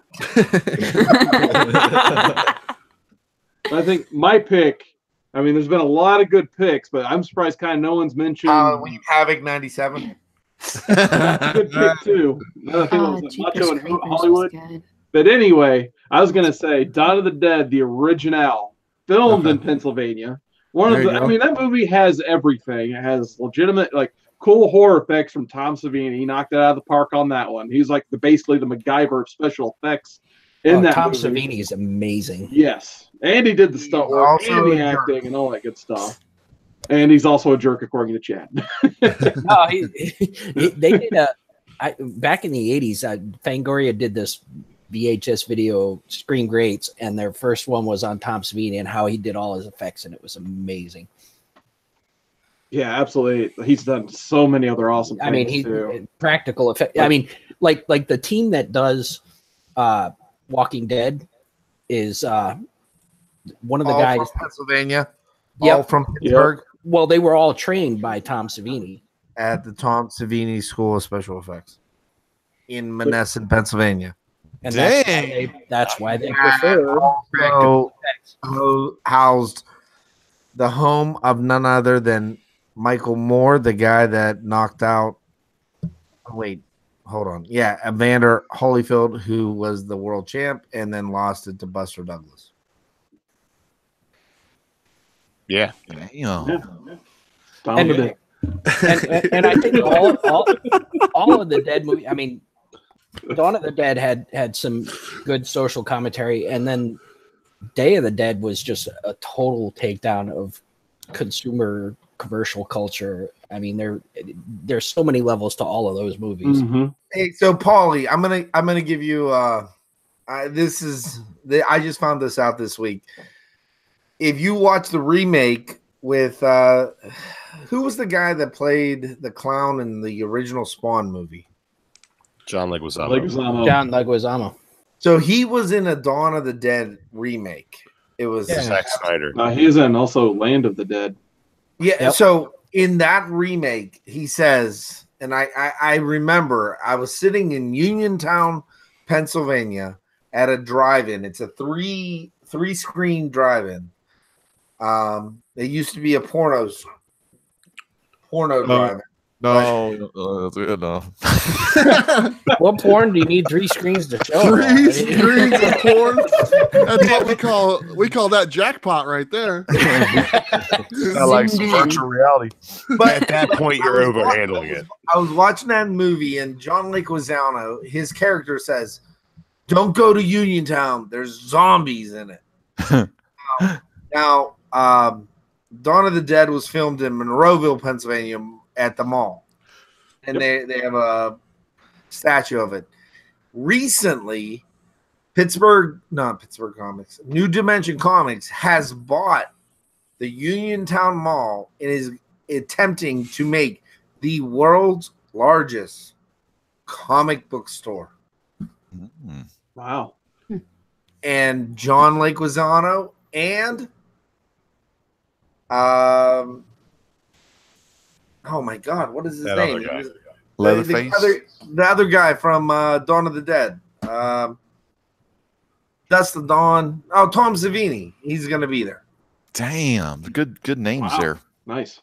I think my pick, I mean, there's been a lot of good picks, but I'm surprised kind of no one's mentioned. Halloween Havoc 97. That's a good pick, too. Another thing Oh, was Jeepers Macho and Creepers Hollywood. was good. But anyway, I was going to say Dawn of the Dead, the original, filmed in Pennsylvania. There you go. I mean, that movie has everything. It has legitimate, like, cool horror effects from Tom Savini. He knocked it out of the park on that one. He's like basically the MacGyver of special effects in that Tom movie. Savini is amazing. Yes. And he did the stunt work also and the a jerk. acting and all that good stuff. And he's also a jerk, according to Chad. No, they did back in the 80s. Fangoria did this VHS video screen greats, and their first one was on Tom Savini and how he did all his effects, and it was amazing. Yeah, absolutely. He's done so many other awesome things. I mean, too. Practical effect. I mean, like the team that does Walking Dead is one of the guys from Pennsylvania. Yep. All from Pittsburgh. Yep. Well, they were all trained by Tom Savini At the Tom Savini School of Special Effects in Monessen, Pennsylvania. and that's why they prefer Also housed the home of none other than Michael Moore, the guy that knocked out. Wait, hold on. Yeah, Evander Holyfield, who was the world champ and then lost it to Buster Douglas. Yeah. Damn. Yeah. And I think all of the Dead movie. I mean, Dawn of the Dead had some good social commentary, and then Day of the Dead was just a total takedown of consumer commercial culture. I mean, there's so many levels to all of those movies. Mm-hmm. Hey, so Paulie, I'm gonna give you. I just found this out this week. If you watch the remake with who was the guy that played the clown in the original Spawn movie? John Leguizamo. John Leguizamo. So he was in a Dawn of the Dead remake. It was Zack Snyder. He's in also Land of the Dead. Yeah. Yep. So in that remake, he says, and I remember I was sitting in Uniontown, Pennsylvania, at a drive-in. It's a three screen drive-in. It used to be a porno drive-in. No, that's good enough. What porn do you need 3 screens to show? Three screens of porn. That's what we call that jackpot right there. I like some virtual reality. But at that point, you're overhandling it. I was watching that movie, and John Leguizamo, his character says, "Don't go to Uniontown. There's zombies in it." Now, Dawn of the Dead was filmed in Monroeville, Pennsylvania, at the mall, and they have a statue of it. Recently, not Pittsburgh Comics, New Dimension Comics has bought the Uniontown Mall and is attempting to make the world's largest comic book store. Wow. And John Leguizamo and oh my God, what is his name? Leatherface. The other guy from Dawn of the Dead. Dust of Dawn. Oh, Tom Savini. He's going to be there. Damn, good names there. Nice.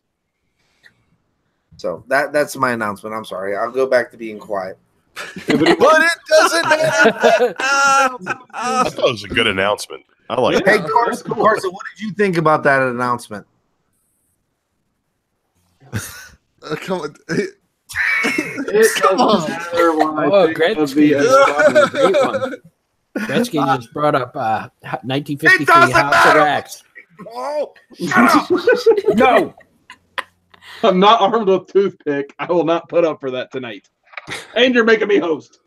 So that's my announcement. I'm sorry. I'll go back to being quiet. But it doesn't matter. I thought it was a good announcement. I like it. Hey, Carson, what did you think about that announcement? Come on. Come on. Gretzky is a great one. Gretzky just brought up 1953 House of Wax. Oh, shut up. No. I'm not armed with toothpick. I will not put up for that tonight. And you're making me host.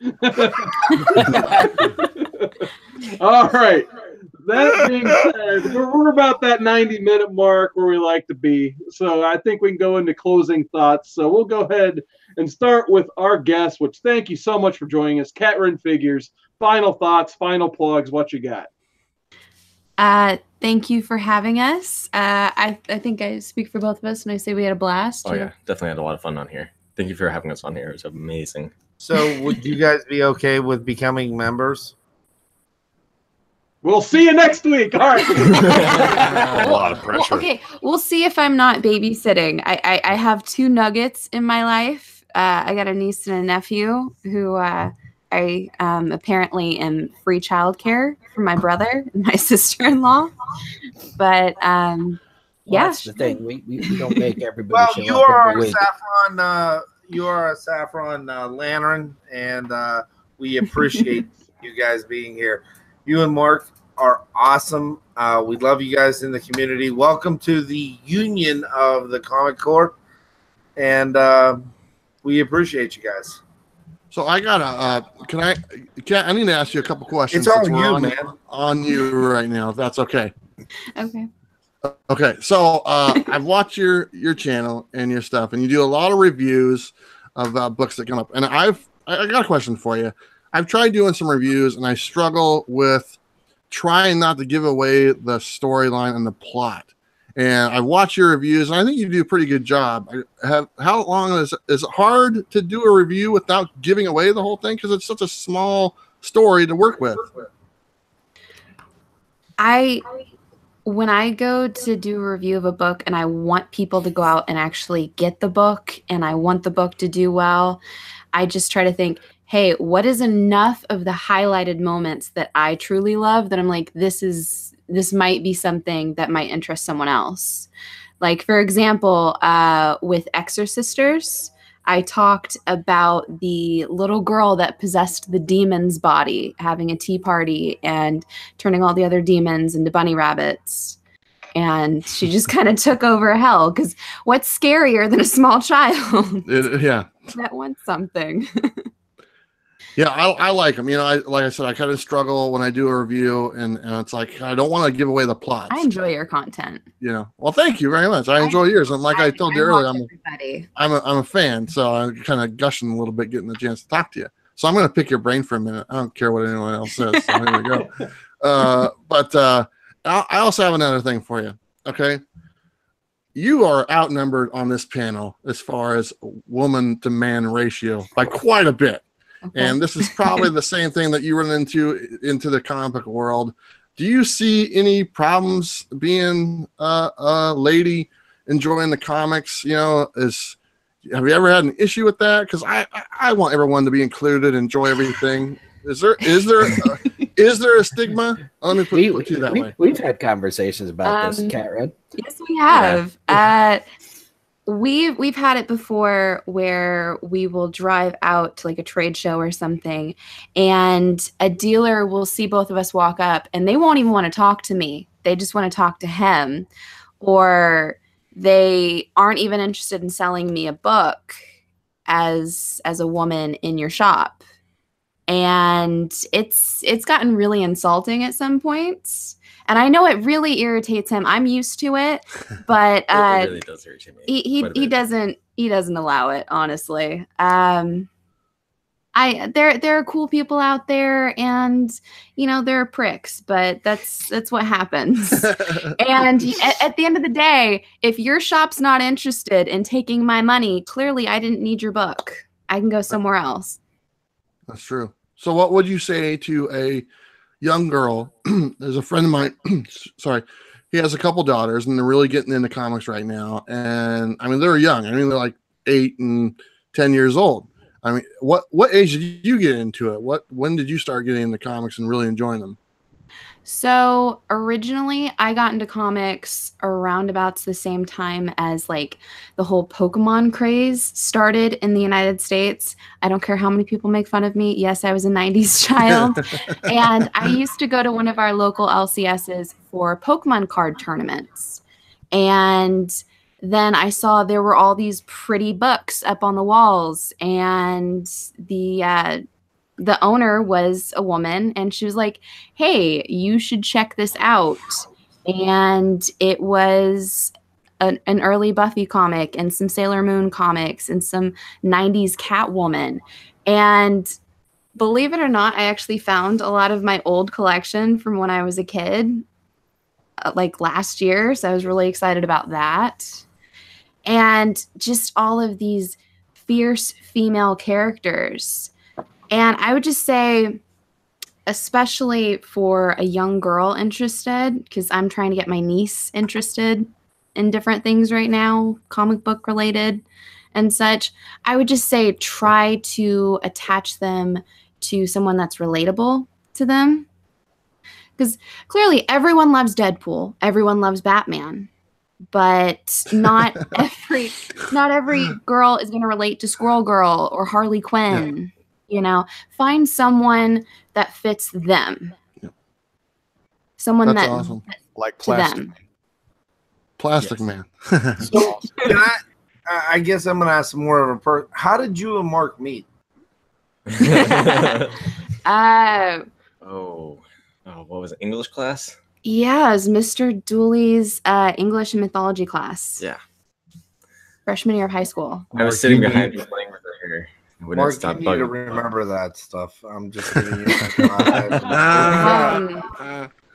All right. That being said, we're about that 90-minute mark where we like to be. So I think we can go into closing thoughts. So we'll go ahead and start with our guest, which thank you so much for joining us. Katren Figures, final thoughts, final plugs, what you got? Thank you for having us. I think I speak for both of us when I say we had a blast. Oh, yeah. Definitely had a lot of fun on here. Thank you for having us on here. It was amazing. So would you guys be okay with becoming members? We'll see you next week. All right. A lot of pressure. Well, okay, we'll see if I'm not babysitting. I have 2 nuggets in my life. I got a niece and a nephew who I apparently am free childcare for my brother and my sister-in-law. But Well, yeah, that's the thing. We don't make everybody Well, show you up are every a week. saffron. You are a saffron lantern, and we appreciate you guys being here. You and Mark are awesome. We love you guys in the community. Welcome to the union of the Comic Corps, and we appreciate you guys. So I gotta. I need to ask you a couple questions. It's all since we're you, on, man. On you right now, if that's okay. Okay. Okay. So I've watched your channel and your stuff, and you do a lot of reviews of books that come up. And I got a question for you. I've tried doing some reviews, and I struggle with trying not to give away the storyline and the plot. And I watch your reviews, and I think you do a pretty good job. How long is it hard to do a review without giving away the whole thing? Because it's such a small story to work with. When I go to do a review of a book and I want people to go out and actually get the book and I want the book to do well, I just try to think, hey, what is enough of the highlighted moments that I truly love that I'm like, this might be something that might interest someone else. Like, for example, with Exorcisters, I talked about the little girl that possessed the demon's body, having a tea party and turning all the other demons into bunny rabbits. And she just kind of took over hell, because what's scarier than a small child that wants something? Yeah, I like them. You know, like I said, I kind of struggle when I do a review, and it's like I don't want to give away the plot. I enjoy your content. You know, well, thank you very much. I enjoy yours, and like I told you earlier, I'm a fan, so I'm kind of gushing a little bit, getting the chance to talk to you. So I'm going to pick your brain for a minute. I don't care what anyone else says. So here we go. But I also have another thing for you. Okay, you are outnumbered on this panel as far as woman to man ratio by quite a bit. Okay. And this is probably the same thing that you run into the comic book world. Do you see any problems being a lady enjoying the comics? You know, have you ever had an issue with that? Because I want everyone to be included, enjoy everything. Is there a stigma? Let me put it that way. We've had conversations about this, Katren. Yes, we have. Yeah. We've had it before where we will drive out to like a trade show or something, and a dealer will see both of us walk up and they won't even want to talk to me. They just want to talk to him, or they aren't even interested in selling me a book as a woman in your shop. And it's gotten really insulting at some points. And I know it really irritates him. I'm used to it, but it really does irritate me. He doesn't allow it, honestly. There are cool people out there, and you know, there are pricks, but that's what happens. And at the end of the day, if your shop's not interested in taking my money, clearly I didn't need your book. I can go somewhere else. That's true. So what would you say to a young girl? There's a friend of mine, sorry, he has a couple daughters, and they're really getting into comics right now. And I mean, they're young. I mean, they're like 8 and 10 years old. I mean, what age did you get into it? When did you start getting into comics and really enjoying them? So originally I got into comics around about the same time as like the whole Pokemon craze started in the United States. I don't care how many people make fun of me. Yes, I was a 90s child. And I used to go to one of our local LCSs for Pokemon card tournaments. And then I saw there were all these pretty books up on the walls, and the owner was a woman, and she was like, hey, you should check this out. And it was an early Buffy comic and some Sailor Moon comics and some 90s Catwoman. And believe it or not, I actually found a lot of my old collection from when I was a kid, like last year. So I was really excited about that. And just all of these fierce female characters. And I would just say, especially for a young girl interested, because I'm trying to get my niece interested in different things right now, comic book related and such, I would just say try to attach them to someone that's relatable to them. Because clearly everyone loves Deadpool, everyone loves Batman, but not every girl is going to relate to Squirrel Girl or Harley Quinn. Yeah. You know, find someone that fits them. Yeah. Someone that's awesome. Like Plastic Man. Plastic Man. So, I guess I'm going to ask more of a person. How did you and Mark meet? What was it? English class? Yeah, it was Mr. Dooley's English and mythology class. Yeah. Freshman year of high school. I was sitting behind her playing with her hair. Mark, you need to remember that stuff. I'm just giving you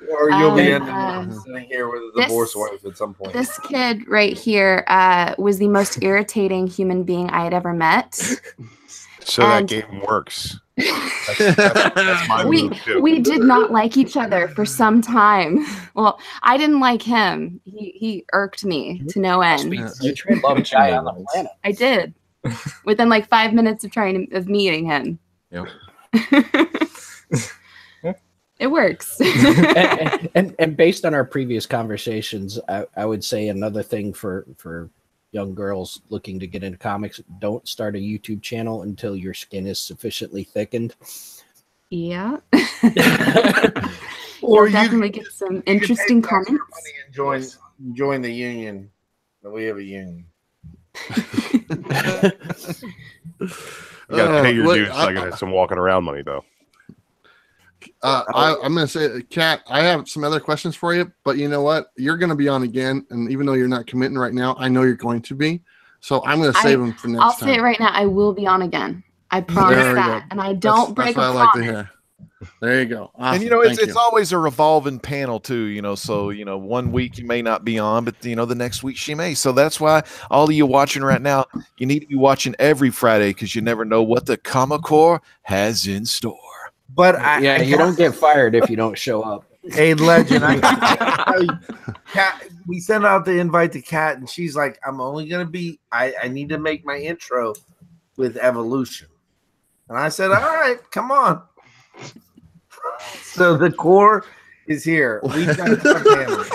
or you'll be ending up sitting here with a divorced wife at some point. This kid right here was the most irritating human being I had ever met. So that game works. That's my move too. We did not like each other for some time. Well, I didn't like him. He irked me to no end. You trained love guy on the planet. I did. Within like 5 minutes of meeting him. Yep. It works. and based on our previous conversations, I would say another thing for young girls looking to get into comics, don't start a YouTube channel until your skin is sufficiently thickened. Yeah. Or you'll definitely get some interesting comments. Join the union. We have a union. You gotta pay your dues so I can have some walking around money though. I'm gonna say, Kat, I have some other questions for you, but you know what? You're gonna be on again, and even though you're not committing right now, I know you're going to be. So I'm gonna save them for next time. I'll say it right now. I will be on again. I promise that, and I don't break a promise. That's what I like to hear. There you go. Awesome. And you know, it's always a revolving panel too, you know, so you know, one week you may not be on, but you know, the next week she may. So that's why all of you watching right now, you need to be watching every Friday because you never know what the Comic Core has in store. But you don't get fired if you don't show up. Hey, legend, Kat, we sent out the invite to Kat, and she's like, "I'm only gonna be. I need to make my intro with Evolution," and I said, "All right, come on." So the core is here. We've got cameras.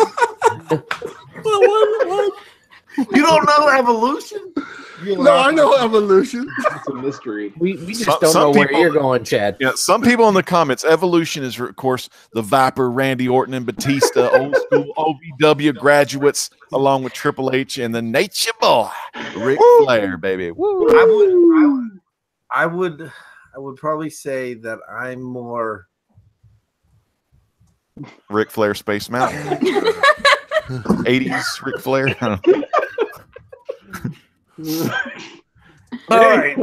You don't know Evolution? No, I know Evolution. It's a mystery. We just don't know where you're going, Chad. Yeah, some people in the comments, Evolution is, of course, the Viper, Randy Orton, and Batista, old school OVW graduates, along with Triple H and the Nature Boy, Ric Flair, baby. Woo. I would probably say that I'm more Ric Flair Space Mountain. 80s Ric Flair. All right,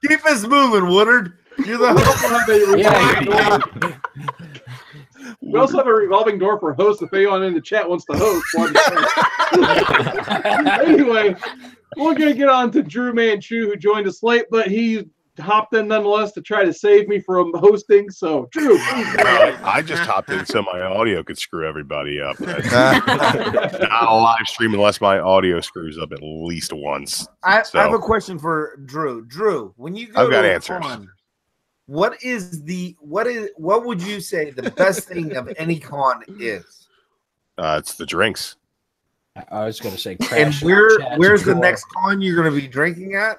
keep us moving, Woodard. You're the host. We also have a revolving door for hosts if anyone in the chat wants to host. Anyway, we're going to get on to Drew Manchu, who joined us late, but he hopped in nonetheless to try to save me from hosting. So, Drew, please go ahead. I just hopped in so my audio could screw everybody up. Not a live stream unless my audio screws up at least once. I have a question for Drew. Drew, when you go I've got to answers. Con, what would you say the best thing of any con is? It's the drinks. I was going to say, and where's the next con you're going to be drinking at?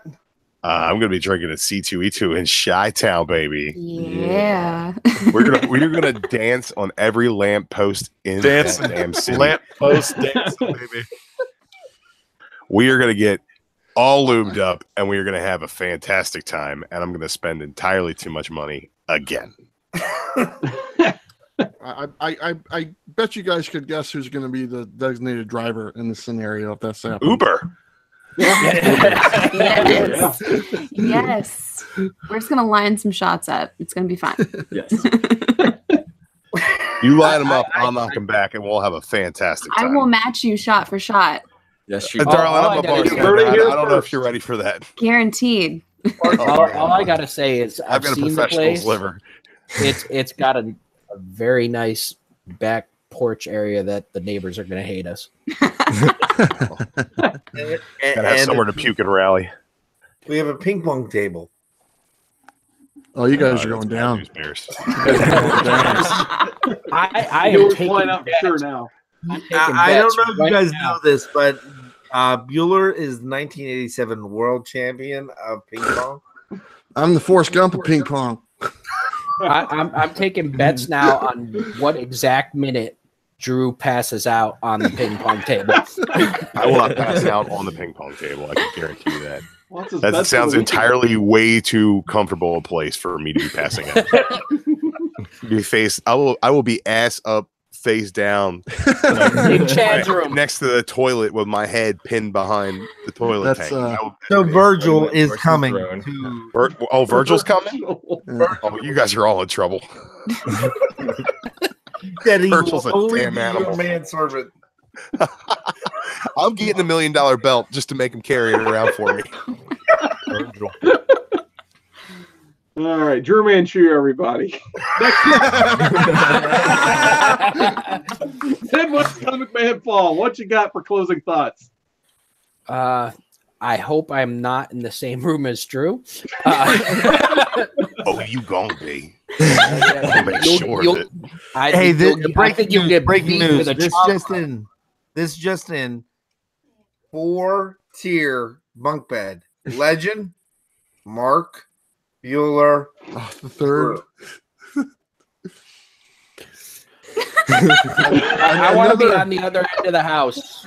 I'm gonna be drinking at C2E2 in Chi-Town, baby. Yeah. We're gonna dance on every lamppost in that damn city. Lamppost dance, baby. We are gonna get all lubed up, and we are gonna have a fantastic time. And I'm gonna spend entirely too much money again. I bet you guys could guess who's going to be the designated driver in this scenario if that's happening. Uber. Yes. Yes. We're just gonna line some shots up. It's gonna be fun. Yes. You line them up, I'll knock them back, and we'll have a fantastic time. I will match you shot for shot. Yes, you darling, I'm a bartender. I don't know if you're ready for that. Guaranteed. All I gotta say is I've got a seen the professional's place. liver. It's got a very nice back porch area that the neighbors are gonna hate us. Gotta have somewhere to puke and rally. We have a ping pong table. Oh, you guys are going down. I am taking line up for sure now. I don't know if you guys know this, but Bueller is 1987 world champion of ping pong. I'm the Forrest Gump of ping pong. I'm taking bets now on what exact minute Drew passes out on the ping pong table. I will not pass out on the ping pong table. I can guarantee you that. Well, that's his That best sounds for the weekend. entirely way too comfortable a place for me to be passing out. I will be ass up, face down, In Chad's room. next to the toilet with my head pinned behind the toilet That's, tank. So Virgil is Horse coming throne. to. Virgil's coming? Yeah. Oh, you guys are all in trouble. That he Virgil's will a only damn be your animal. manservant. I'm getting $1 million belt just to make him carry it around for me. Virgil. All right, Drew Manchu, everybody. Then what's Comic Man Fall? What you got for closing thoughts? I hope I'm not in the same room as Drew. Oh, you gonna be. I'll make sure of it. Hey, breaking news. With a This chopper. just in. 4-tier bunk bed. Legend, Mark, Bueller. Oh, the third. I want to be on the other end of the house.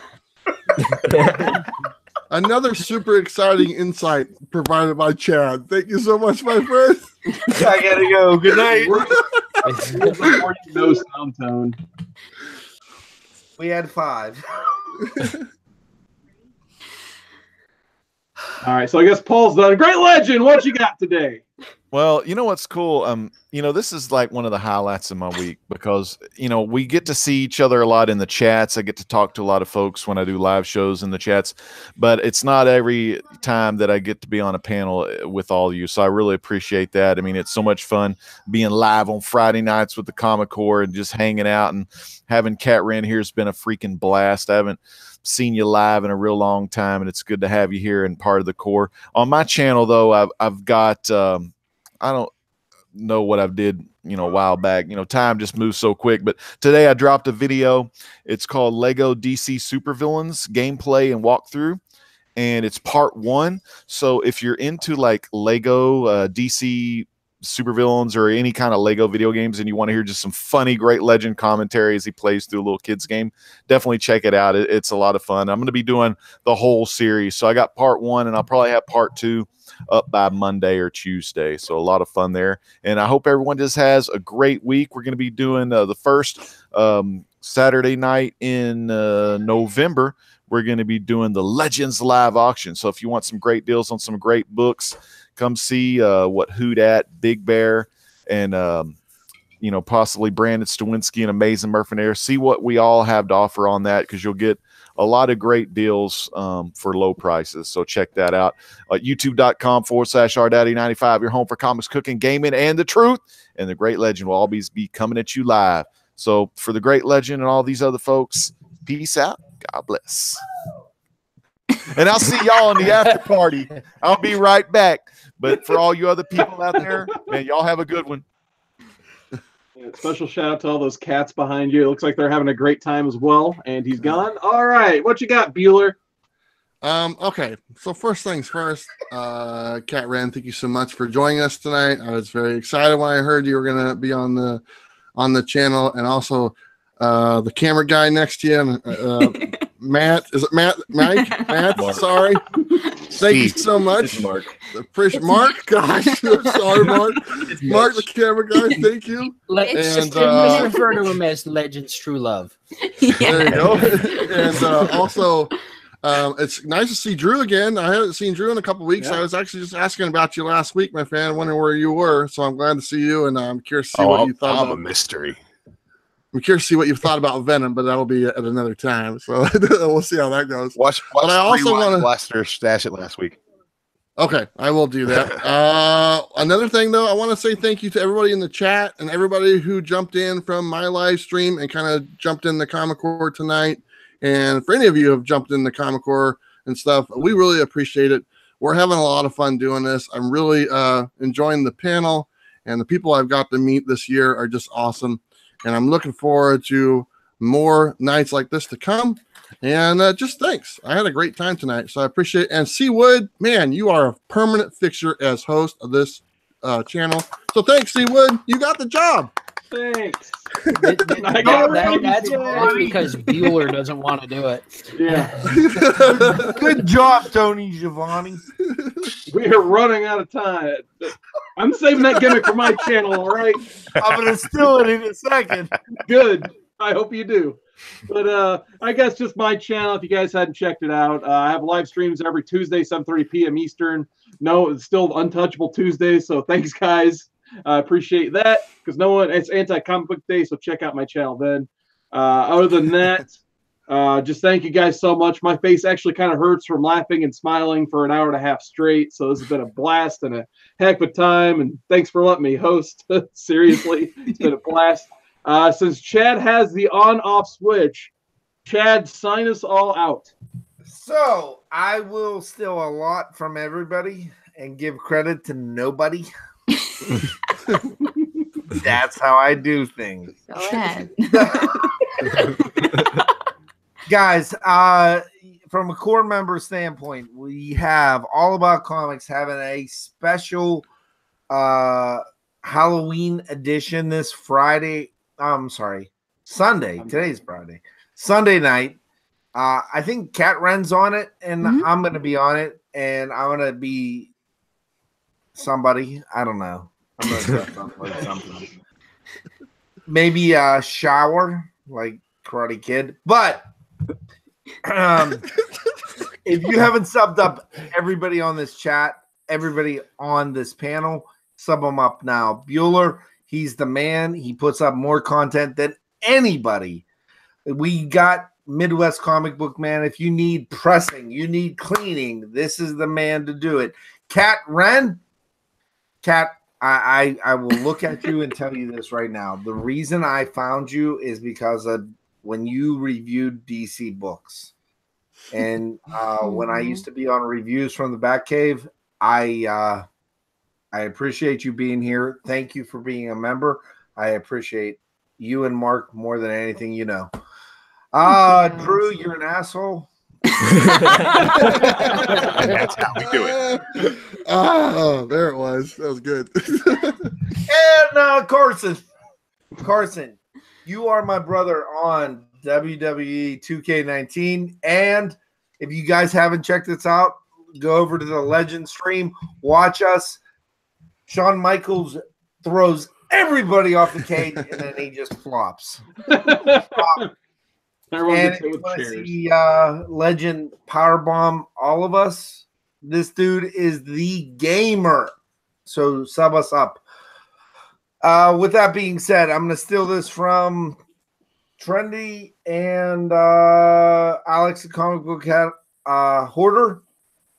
Another super exciting insight provided by Chad. Thank you so much, my friend. I gotta go. Good night. No sound tone. We had 5. All right, so I guess Paul's done. Great Legend, what you got today? Well, you know what's cool? This is like one of the highlights of my week because, we get to see each other a lot in the chats. I get to talk to a lot of folks when I do live shows in the chats, but it's not every time that I get to be on a panel with all of you. So I really appreciate that. I mean, it's so much fun being live on Friday nights with the Comic Core and just hanging out, and having Katren here has been a freaking blast. I haven't seen you live in a real long time, and it's good to have you here and part of the core. On my channel, though, I've got I don't know what I did, a while back. Time just moves so quick. But today I dropped a video. It's called Lego DC Supervillains Gameplay and Walkthrough, and it's part 1. So if you're into like Lego DC supervillains or any kind of Lego video games, and you want to hear just some funny Great Legend commentary as he plays through a little kids game, definitely check it out. It's a lot of fun. I'm going to be doing the whole series. So I got part 1, and I'll probably have part 2 up by Monday or Tuesday. So a lot of fun there. And I hope everyone just has a great week. We're going to be doing the first Saturday night in November. We're going to be doing the Legends live auction. So if you want some great deals on some great books, come see what Hoot at, Big Bear, and possibly Brandon Stawinski and Amazing Murphy. See what we all have to offer on that, because you'll get a lot of great deals for low prices. So check that out. YouTube.com/RDaddy95, your home for comics, cooking, gaming, and the truth. And the Great Legend will always be coming at you live. So for the Great Legend and all these other folks, peace out. God bless. And I'll see y'all in the after party. I'll be right back. But for all you other people out there, man, y'all have a good one. Yeah, special shout out to all those cats behind you. It looks like they're having a great time as well. And he's gone. All right, what you got, Bueller? Okay, so first things first, Katren, thank you so much for joining us tonight. I was very excited when I heard you were gonna be on the channel, and also the camera guy next to you, Matt. Is it Matt? Mike? Matt? Mark. Sorry. Thank you so much. It's Mark. Appreciate Mark. Gosh, I'm sorry, Mark. Mark, the camera guy. Thank you. Let's refer to him as Legends True Love. There you go. And also, it's nice to see Drew again. I haven't seen Drew in a couple weeks. Yeah. I was actually just asking about you last week, my friend, wondering where you were. So I'm glad to see you, and I'm curious to see what you thought I'm about. a mystery. I'm curious to see what you thought about Venom, but that'll be at another time. So we'll see how that goes. Watch But I also Rewind wanna- Blaster stash it last week. Okay, I will do that. Another thing, though, I want to say thank you to everybody in the chat and everybody who jumped in from my live stream and kind of jumped in the Comic Core tonight. And for any of you who have jumped in the Comic Core and stuff, we really appreciate it. We're having a lot of fun doing this. I'm really enjoying the panel, and the people I've got to meet this year are just awesome. And I'm looking forward to more nights like this to come. And just thanks. I had a great time tonight, so I appreciate it. And C. Wood, man, you are a permanent fixture as host of this channel. So thanks, C. Wood. You got the job. Thanks. That's because Bueller doesn't want to do it. Yeah. Good job, Tony Giovanni. We are running out of time. I'm saving that gimmick for my channel, all right? I'm going to steal it in a second. Good. I hope you do. But I guess just my channel, if you guys hadn't checked it out, I have live streams every Tuesday, 7:30 p.m. Eastern. No, it's still Untouchable Tuesday, so thanks, guys. I appreciate that because it's anti-comic book day, so check out my channel then. Other than that, just thank you guys so much. My face actually kind of hurts from laughing and smiling for an hour and a half straight, so this has been a blast and a heck of a time, and thanks for letting me host. Seriously, it's been a blast. Since Chad has the on-off switch, Chad, sign us all out. So I will steal a lot from everybody and give credit to nobody. That's how I do things. Go ahead. Guys, from a core member standpoint, we have All About Comics having a special Halloween edition this Friday. Sunday. Today's Friday. Sunday night. I think Katren's on it, and I'm going to be on it, and I'm going to be somebody. I don't know. I'm going to dress up like something. Maybe a shower, like Karate Kid. But if you haven't subbed up everybody on this chat, everybody on this panel, sub them up now. Bueller, he's the man. He puts up more content than anybody. We got Midwest Comic Book Man. If you need pressing, you need cleaning, this is the man to do it. Katren, I will look at you and tell you this right now. The reason I found you is because of when you reviewed DC books. And when I used to be on reviews from the Batcave, I appreciate you being here. Thank you for being a member. I appreciate you and Mark more than anything you know. Drew, you're an asshole. That's how we do it. Oh, there it was. That was good. And Carson, you are my brother on WWE 2K19. And if you guys haven't checked this out, go over to the Legend stream. Watch us. Shawn Michaels throws everybody off the cage, and then he just flops. And if you want to see Legend powerbomb all of us, this dude is the gamer. So sub us up. With that being said, I'm going to steal this from Trendy and Alex, the comic book hoarder.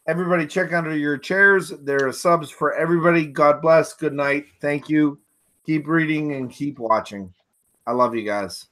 Everybody check under your chairs. There are subs for everybody. God bless. Good night. Thank you. Keep reading and keep watching. I love you guys.